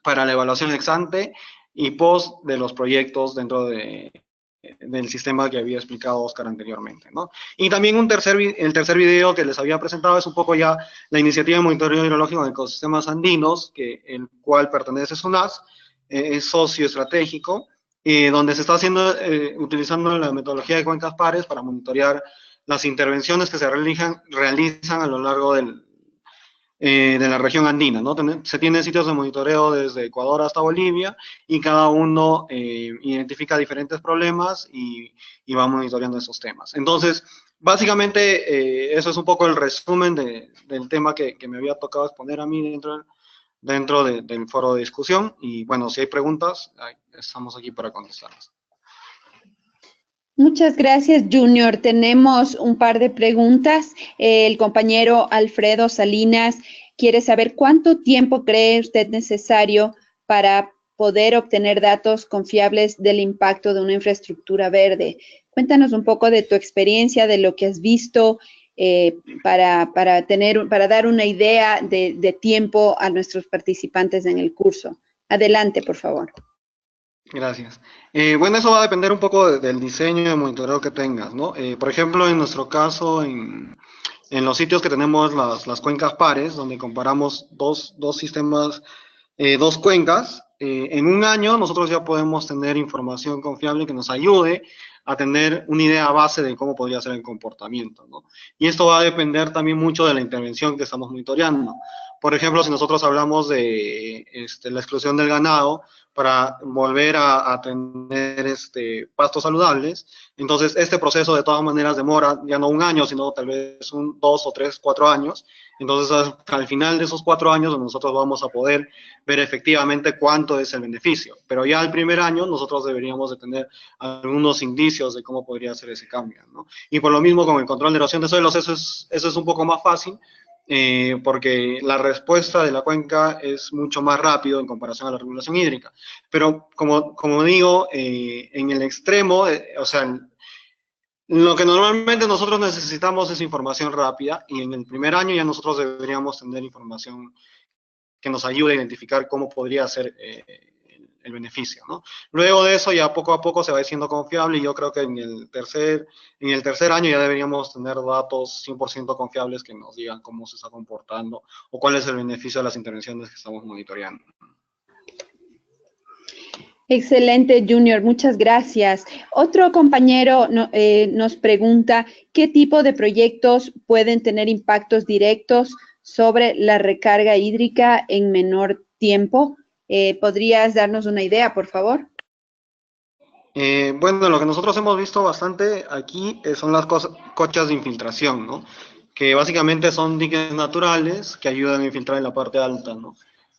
D: para la evaluación ex ante y post de los proyectos dentro del sistema que había explicado Oscar anteriormente, ¿no? Y también el tercer video que les había presentado es un poco ya la iniciativa de monitoreo hidrológico en ecosistemas andinos, el cual pertenece a SUNAS, es socio estratégico, donde se está utilizando la metodología de cuencas pares para monitorear las intervenciones que se realizan a lo largo de la región andina, ¿no? Se tienen sitios de monitoreo desde Ecuador hasta Bolivia y cada uno identifica diferentes problemas y va monitoreando esos temas. Entonces, básicamente, eso es un poco el resumen del tema que me había tocado exponer a mí dentro del foro de discusión. Y bueno, si hay preguntas, estamos aquí para contestarlas.
A: Muchas gracias, Junior. Tenemos un par de preguntas. El compañero Alfredo Salinas quiere saber cuánto tiempo cree usted necesario para poder obtener datos confiables del impacto de una infraestructura verde. Cuéntanos un poco de tu experiencia, de lo que has visto, para dar una idea de tiempo a nuestros participantes en el curso. Adelante, por favor.
D: Gracias. Bueno, eso va a depender un poco del diseño de monitoreo que tengas, ¿no? Por ejemplo, en nuestro caso, en los sitios que tenemos las cuencas pares, donde comparamos dos sistemas, dos cuencas, en un año nosotros ya podemos tener información confiable que nos ayude a tener una idea base de cómo podría ser el comportamiento, ¿no? Y esto va a depender también mucho de la intervención que estamos monitoreando. Por ejemplo, si nosotros hablamos de la exclusión del ganado para volver a tener pastos saludables, entonces este proceso de todas maneras demora ya no un año, sino tal vez 2 o 3, 4 años. Entonces, al final de esos 4 años, nosotros vamos a poder ver efectivamente cuánto es el beneficio. Pero ya al primer año, nosotros deberíamos de tener algunos indicios de cómo podría ser ese cambio, ¿no? Y por lo mismo, con el control de erosión de suelos, eso es un poco más fácil, porque la respuesta de la cuenca es mucho más rápido en comparación a la regulación hídrica. Pero, como digo, en el extremo, o sea, lo que normalmente nosotros necesitamos es información rápida, y en el primer año ya nosotros deberíamos tener información que nos ayude a identificar cómo podría ser el beneficio, ¿no? Luego de eso, ya poco a poco se va siendo confiable, y yo creo que en el tercer año ya deberíamos tener datos 100% confiables que nos digan cómo se está comportando o cuál es el beneficio de las intervenciones que estamos monitoreando.
A: Excelente, Junior, muchas gracias. Otro compañero nos pregunta, ¿qué tipo de proyectos pueden tener impactos directos sobre la recarga hídrica en menor tiempo? ¿Podrías darnos una idea, por favor?
D: Bueno, lo que nosotros hemos visto bastante aquí son las cochas de infiltración, ¿no? Que básicamente son diques naturales que ayudan a infiltrar en la parte alta, ¿no?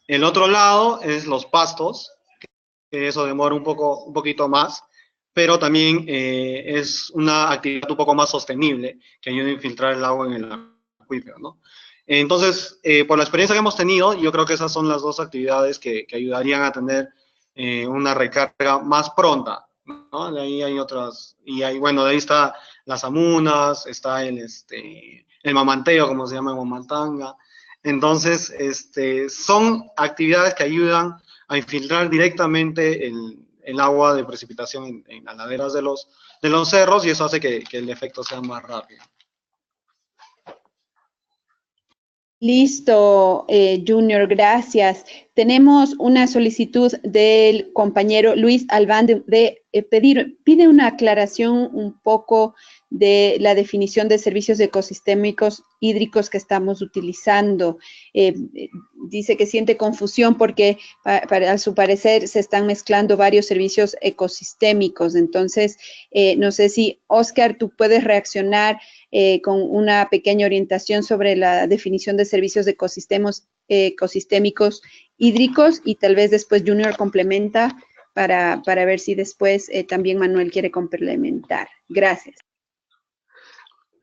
D: El otro lado es los pastos, que eso demora un poquito más, pero también es una actividad un poco más sostenible que ayuda a infiltrar el agua en el acuífero, ¿no? Entonces, por la experiencia que hemos tenido, yo creo que esas son las dos actividades que ayudarían a tener una recarga más pronta, ¿no? De ahí hay otras, bueno, de ahí está las amunas, está el mamanteo, como se llama en Huamantanga. Entonces, son actividades que ayudan a infiltrar directamente el agua de precipitación en las laderas de los cerros, y eso hace que el efecto sea más rápido.
A: Listo, Junior, gracias. Tenemos una solicitud del compañero Luis Albán pide una aclaración un poco de la definición de servicios ecosistémicos hídricos que estamos utilizando. Dice que siente confusión porque a su parecer se están mezclando varios servicios ecosistémicos. Entonces, no sé si, Oscar, tú puedes reaccionar con una pequeña orientación sobre la definición de servicios ecosistémicos hídricos, y tal vez después Junior complementa para ver si después también Manuel quiere complementar. Gracias.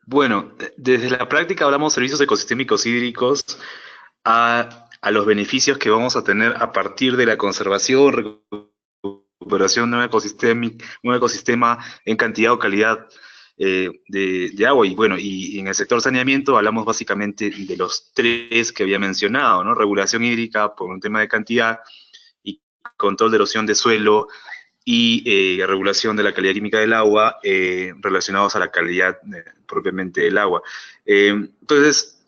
B: Bueno, desde la práctica hablamos de servicios ecosistémicos hídricos a los beneficios que vamos a tener a partir de la conservación, recuperación de un ecosistema en cantidad o calidad de agua. Y bueno, y en el sector saneamiento hablamos básicamente de los tres que había mencionado, ¿no? Regulación hídrica por un tema de cantidad y control de erosión de suelo y regulación de la calidad química del agua relacionados a la calidad propiamente del agua. Entonces,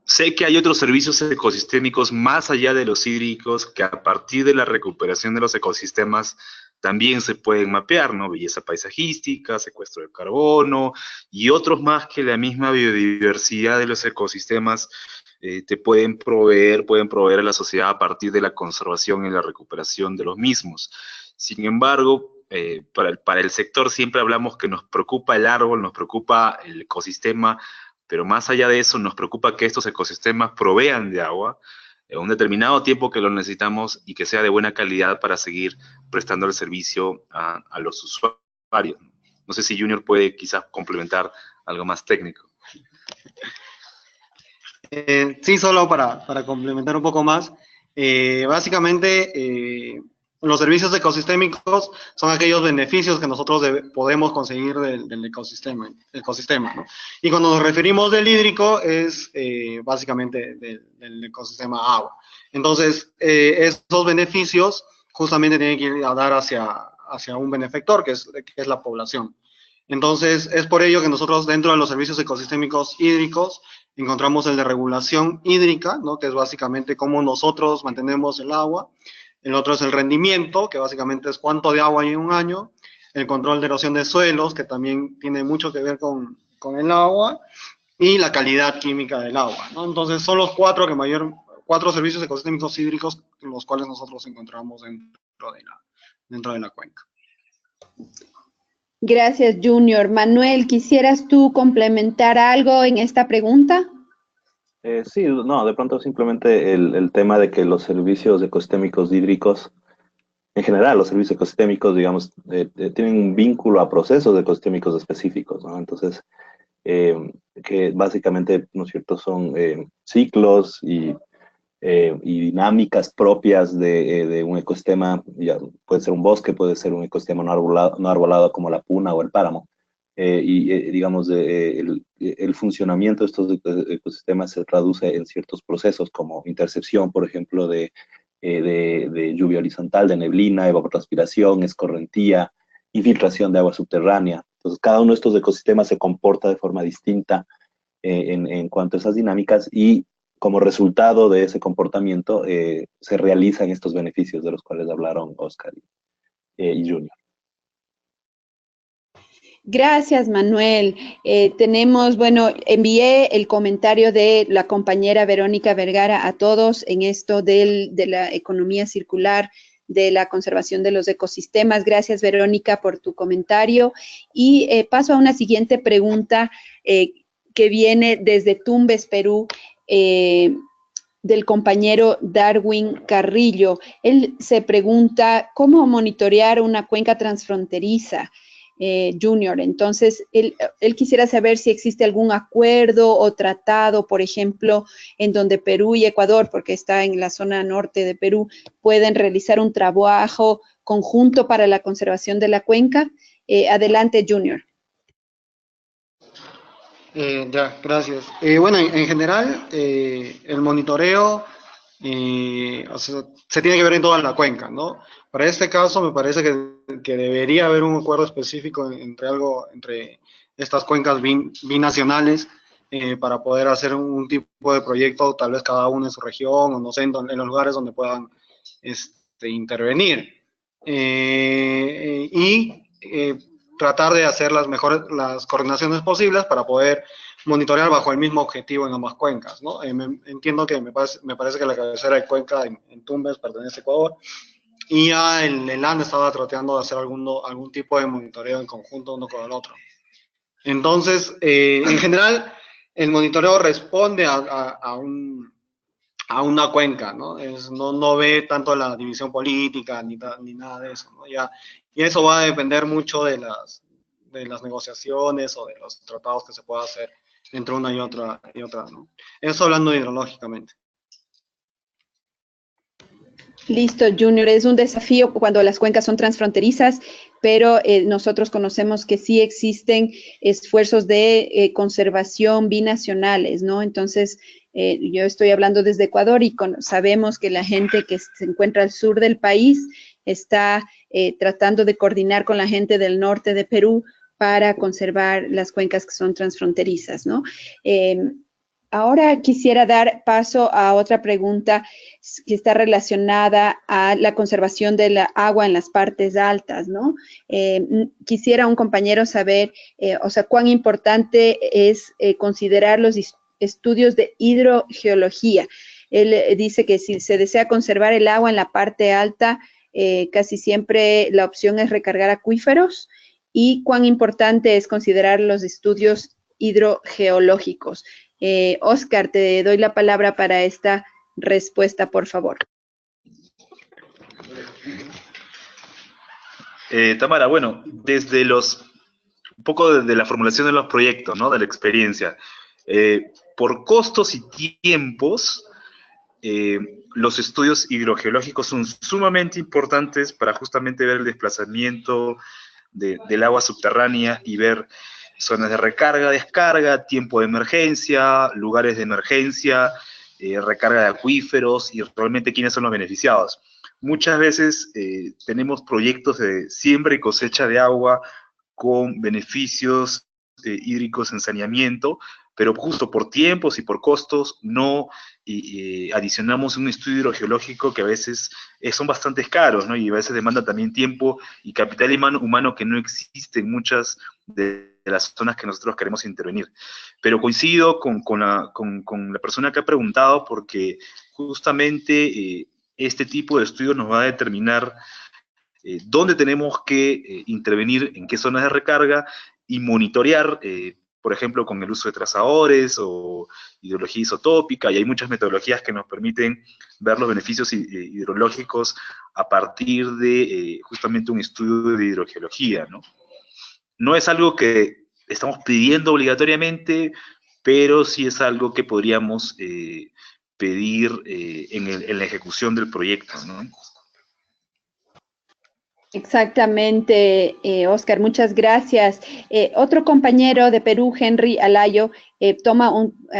B: sé que hay otros servicios ecosistémicos más allá de los hídricos que a partir de la recuperación de los ecosistemas también se pueden mapear, ¿no? Belleza paisajística, secuestro de carbono y otros más que la misma biodiversidad de los ecosistemas te pueden proveer a la sociedad a partir de la conservación y la recuperación de los mismos. Sin embargo, para el sector siempre hablamos que nos preocupa el árbol, nos preocupa el ecosistema, pero más allá de eso nos preocupa que estos ecosistemas provean de agua en un determinado tiempo que lo necesitamos y que sea de buena calidad para seguir prestando el servicio a los usuarios. No sé si Junior puede quizás complementar algo más técnico.
D: Sí, solo para complementar un poco más, básicamente los servicios ecosistémicos son aquellos beneficios que nosotros podemos conseguir del ecosistema, ¿no? Y cuando nos referimos del hídrico es básicamente del ecosistema agua. Entonces, esos beneficios justamente tienen que ir a dar hacia un benefactor, que es la población. Entonces, es por ello que nosotros dentro de los servicios ecosistémicos hídricos encontramos el de regulación hídrica, ¿no? Que es básicamente cómo nosotros mantenemos el agua. El otro es el rendimiento, que básicamente es cuánto de agua hay en un año. El control de erosión de suelos, que también tiene mucho que ver con el agua. Y la calidad química del agua, ¿no? Entonces, son los cuatro servicios ecosistémicos hídricos en los cuales nosotros encontramos dentro de la cuenca.
A: Gracias, Junior. Manuel, ¿quisieras tú complementar algo en esta pregunta?
C: Sí, no, de pronto simplemente el tema de que los servicios ecosistémicos hídricos, en general los servicios ecosistémicos, digamos, tienen un vínculo a procesos ecosistémicos específicos, ¿no? Entonces, que básicamente, ¿no es cierto?, son ciclos y dinámicas propias de un ecosistema, ya puede ser un bosque, puede ser un ecosistema no arbolado como la puna o el páramo. Digamos, el funcionamiento de estos ecosistemas se traduce en ciertos procesos como intercepción, por ejemplo, de lluvia horizontal, de neblina, evapotranspiración, escorrentía, infiltración de agua subterránea. Entonces, cada uno de estos ecosistemas se comporta de forma distinta en cuanto a esas dinámicas y como resultado de ese comportamiento se realizan estos beneficios de los cuales hablaron Oscar y Junior.
A: Gracias, Manuel. Bueno, envié el comentario de la compañera Verónica Vergara a todos en esto de la economía circular, de la conservación de los ecosistemas. Gracias, Verónica, por tu comentario. Y paso a una siguiente pregunta que viene desde Tumbes, Perú, del compañero Darwin Carrillo. Él se pregunta, ¿cómo monitorear una cuenca transfronteriza? Junior, entonces él quisiera saber si existe algún acuerdo o tratado, por ejemplo, en donde Perú y Ecuador, porque está en la zona norte de Perú, pueden realizar un trabajo conjunto para la conservación de la cuenca. Adelante, Junior.
D: Ya, gracias. Bueno, en general, el monitoreo o sea, se tiene que ver en toda la cuenca, ¿no? Para este caso, me parece que debería haber un acuerdo específico entre estas cuencas binacionales para poder hacer un tipo de proyecto, tal vez cada uno en su región, o no sé, en los lugares donde puedan intervenir. Tratar de hacer las coordinaciones posibles para poder monitorear bajo el mismo objetivo en ambas cuencas, ¿no? Entiendo que me parece que la cabecera de cuenca en Tumbes pertenece a Ecuador, y ya el ANDE estaba tratando de hacer algún tipo de monitoreo en conjunto uno con el otro. Entonces, en general, el monitoreo responde a una cuenca, ¿no? No ve tanto la división política ni nada de eso, ¿no? Y eso va a depender mucho de de las negociaciones o de los tratados que se pueda hacer entre una y otra, ¿no? Eso hablando hidrológicamente.
A: Listo, Junior. Es un desafío cuando las cuencas son transfronterizas, pero nosotros conocemos que sí existen esfuerzos de conservación binacionales, ¿no? Entonces, yo estoy hablando desde Ecuador y sabemos que la gente que se encuentra al sur del país está tratando de coordinar con la gente del norte de Perú para conservar las cuencas que son transfronterizas, ¿no? Ahora quisiera dar paso a otra pregunta que está relacionada a la conservación de la agua en las partes altas, ¿no? Quisiera un compañero saber, o sea, cuán importante es considerar los estudios de hidrogeología. Él dice que si se desea conservar el agua en la parte alta, casi siempre la opción es recargar acuíferos, y cuán importante es considerar los estudios hidrogeológicos. Oscar, te doy la palabra para esta respuesta, por favor.
B: Tamara, bueno, un poco desde la formulación de los proyectos, ¿no? De la experiencia. Por costos y tiempos, los estudios hidrogeológicos son sumamente importantes para justamente ver el desplazamiento del agua subterránea y ver zonas de recarga, descarga, tiempo de emergencia, lugares de emergencia, recarga de acuíferos y realmente quiénes son los beneficiados. Muchas veces tenemos proyectos de siembra y cosecha de agua con beneficios hídricos en saneamiento, pero justo por tiempos y por costos no adicionamos un estudio hidrogeológico que a veces son bastante caros, ¿no? Y a veces demanda también tiempo y capital humano que no existe en muchas de las zonas que nosotros queremos intervenir. Pero coincido con la persona que ha preguntado, porque justamente este tipo de estudios nos va a determinar dónde tenemos que intervenir, en qué zonas de recarga, y monitorear, por ejemplo, con el uso de trazadores o hidrología isotópica, y hay muchas metodologías que nos permiten ver los beneficios hidrológicos a partir de justamente un estudio de hidrogeología, ¿no? No es algo que estamos pidiendo obligatoriamente, pero sí es algo que podríamos pedir en la ejecución del proyecto, ¿no?
A: Exactamente, Oscar, muchas gracias. Otro compañero de Perú, Henry Alayo,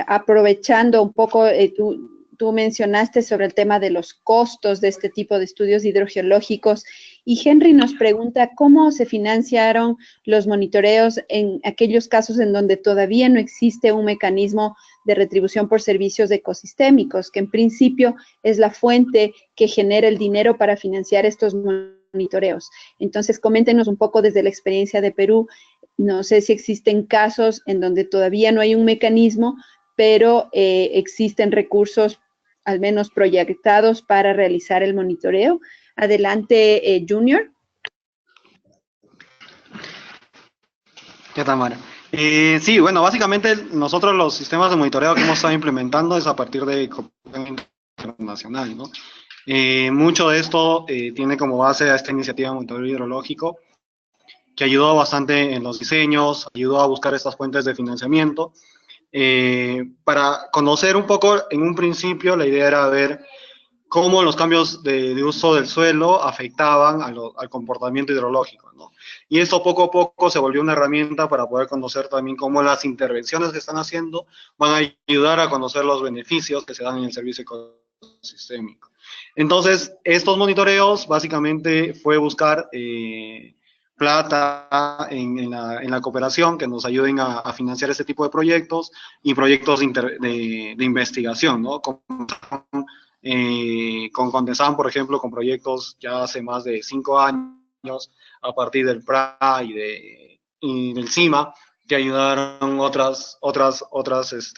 A: aprovechando un poco, tú mencionaste sobre el tema de los costos de este tipo de estudios hidrogeológicos, y Henry nos pregunta cómo se financiaron los monitoreos en aquellos casos en donde todavía no existe un mecanismo de retribución por servicios ecosistémicos, que en principio es la fuente que genera el dinero para financiar estos monitoreos. Entonces, coméntenos un poco desde la experiencia de Perú. No sé si existen casos en donde todavía no hay un mecanismo, pero existen recursos, al menos proyectados, para realizar el monitoreo. Adelante, Junior.
D: ¿Qué tal, Mara? Sí, bueno, básicamente nosotros los sistemas de monitoreo que hemos estado implementando es a partir de cooperación internacional, ¿no? Mucho de esto tiene como base a esta iniciativa de monitoreo hidrológico, que ayudó bastante en los diseños, ayudó a buscar estas fuentes de financiamiento. Para conocer un poco, en un principio, la idea era ver cómo los cambios de uso del suelo afectaban al comportamiento hidrológico, ¿no? Y esto poco a poco se volvió una herramienta para poder conocer también cómo las intervenciones que están haciendo van a ayudar a conocer los beneficios que se dan en el servicio ecosistémico. Entonces, estos monitoreos básicamente fue buscar plata en la cooperación que nos ayuden a financiar este tipo de proyectos y proyectos de investigación, ¿no? Con Condensan, por ejemplo, con proyectos ya hace más de 5 años, a partir del PRA y del CIMA, que ayudaron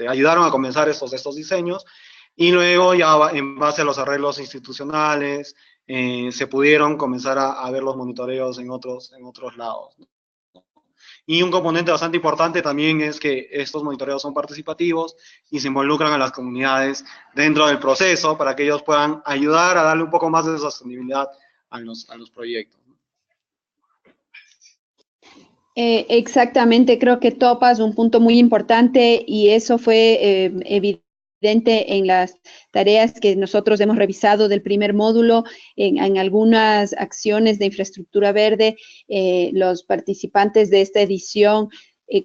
D: ayudaron a comenzar estos diseños, y luego ya en base a los arreglos institucionales, se pudieron comenzar a ver los monitoreos en otros lados. Y un componente bastante importante también es que estos monitoreos son participativos y se involucran a las comunidades dentro del proceso para que ellos puedan ayudar a darle un poco más de sostenibilidad a los proyectos.
A: Exactamente, creo que topas un punto muy importante y eso fue evidente en las tareas que nosotros hemos revisado del primer módulo, en algunas acciones de infraestructura verde. Los participantes de esta edición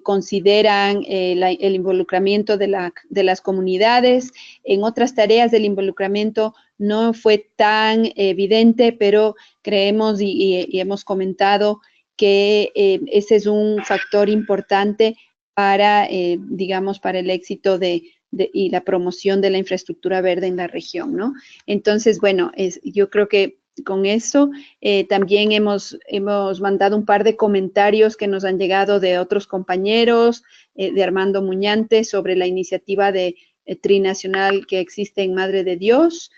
A: consideran el involucramiento de las comunidades. En otras tareas del involucramiento no fue tan evidente, pero creemos y hemos comentado que ese es un factor importante para, digamos, para el éxito y la promoción de la infraestructura verde en la región, ¿no? Entonces, bueno, yo creo que con eso también hemos mandado un par de comentarios que nos han llegado de otros compañeros, de Armando Muñante, sobre la iniciativa de trinacional que existe en Madre de Dios,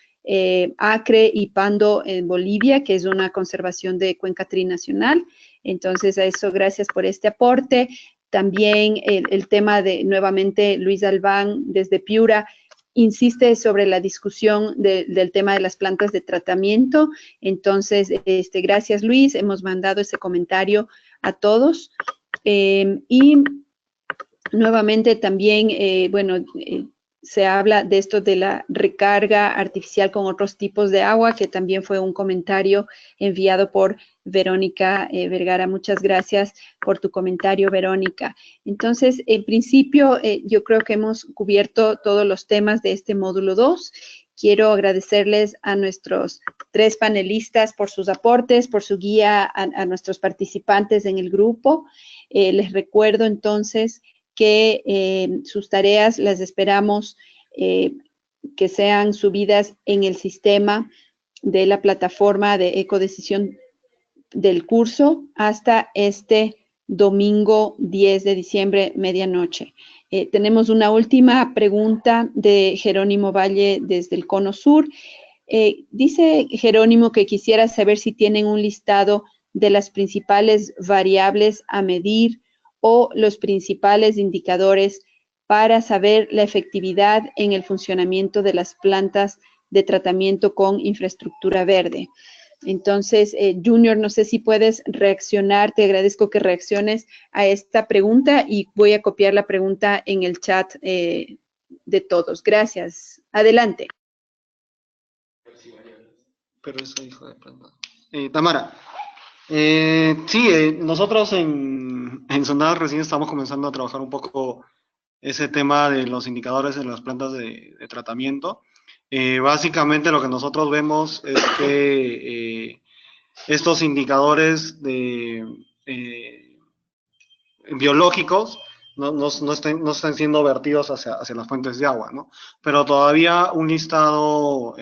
A: Acre y Pando en Bolivia, que es una conservación de cuenca trinacional. Entonces, a eso, gracias por este aporte. También el tema de, nuevamente, Luis Albán, desde Piura, insiste sobre la discusión del tema de las plantas de tratamiento. Entonces, gracias, Luis. Hemos mandado ese comentario a todos. Y nuevamente también, bueno, se habla de esto de la recarga artificial con otros tipos de agua, que también fue un comentario enviado por Verónica Vergara. Muchas gracias por tu comentario, Verónica. Entonces, en principio, yo creo que hemos cubierto todos los temas de este módulo 2. Quiero agradecerles a nuestros 3 panelistas por sus aportes, por su guía a nuestros participantes en el grupo. Les recuerdo entonces que sus tareas las esperamos que sean subidas en el sistema de la plataforma de ecodecisión del curso hasta este domingo 10 de diciembre, medianoche. Tenemos una última pregunta de Jerónimo Valle desde el Cono Sur. Dice Jerónimo que quisiera saber si tienen un listado de las principales variables a medir o los principales indicadores para saber la efectividad en el funcionamiento de las plantas de tratamiento con infraestructura verde. Entonces, Junior, no sé si puedes reaccionar, te agradezco que reacciones a esta pregunta y voy a copiar la pregunta en el chat de todos. Gracias. Adelante.
D: Pero eso, hijo de planta. Tamara. Sí, nosotros en Sonada recién estamos comenzando a trabajar un poco ese tema de los indicadores en las plantas de tratamiento. Básicamente lo que nosotros vemos es que estos indicadores biológicos no están siendo vertidos hacia las fuentes de agua, ¿no? Pero todavía un listado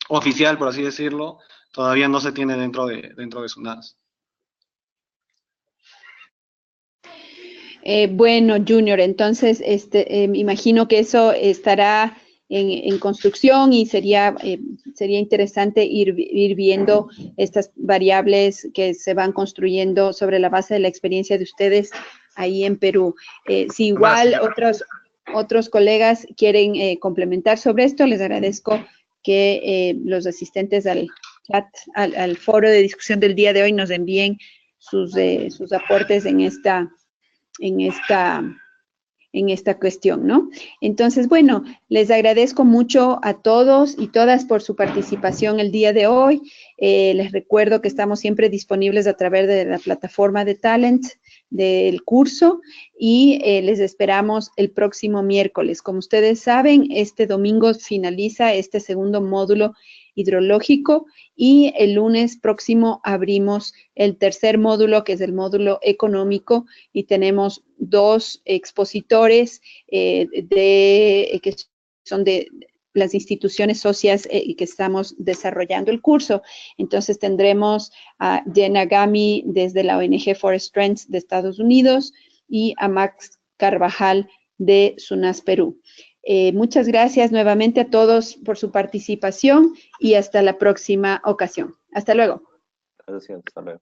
D: oficial, por así decirlo, todavía no se tiene dentro de SUNAS.
A: Bueno, Junior, entonces imagino que eso estará en construcción y sería interesante ir viendo estas variables que se van construyendo sobre la base de la experiencia de ustedes ahí en Perú. Si igual otros colegas quieren complementar sobre esto, les agradezco que los asistentes al chat, al foro de discusión del día de hoy nos envíen sus aportes en esta cuestión, ¿no? Entonces, bueno, les agradezco mucho a todos y todas por su participación el día de hoy. Les recuerdo que estamos siempre disponibles a través de la plataforma de Talent del curso y les esperamos el próximo miércoles. Como ustedes saben, este domingo finaliza este segundo módulo hidrológico y el lunes próximo abrimos el tercer módulo, que es el módulo económico, y tenemos 2 expositores que son de las instituciones socias que estamos desarrollando el curso. Entonces tendremos a Jenna Gami desde la ONG Forest Trends de Estados Unidos y a Max Carvajal de SUNAS Perú. Muchas gracias nuevamente a todos por su participación y hasta la próxima ocasión. Hasta luego.
C: Gracias, hasta luego.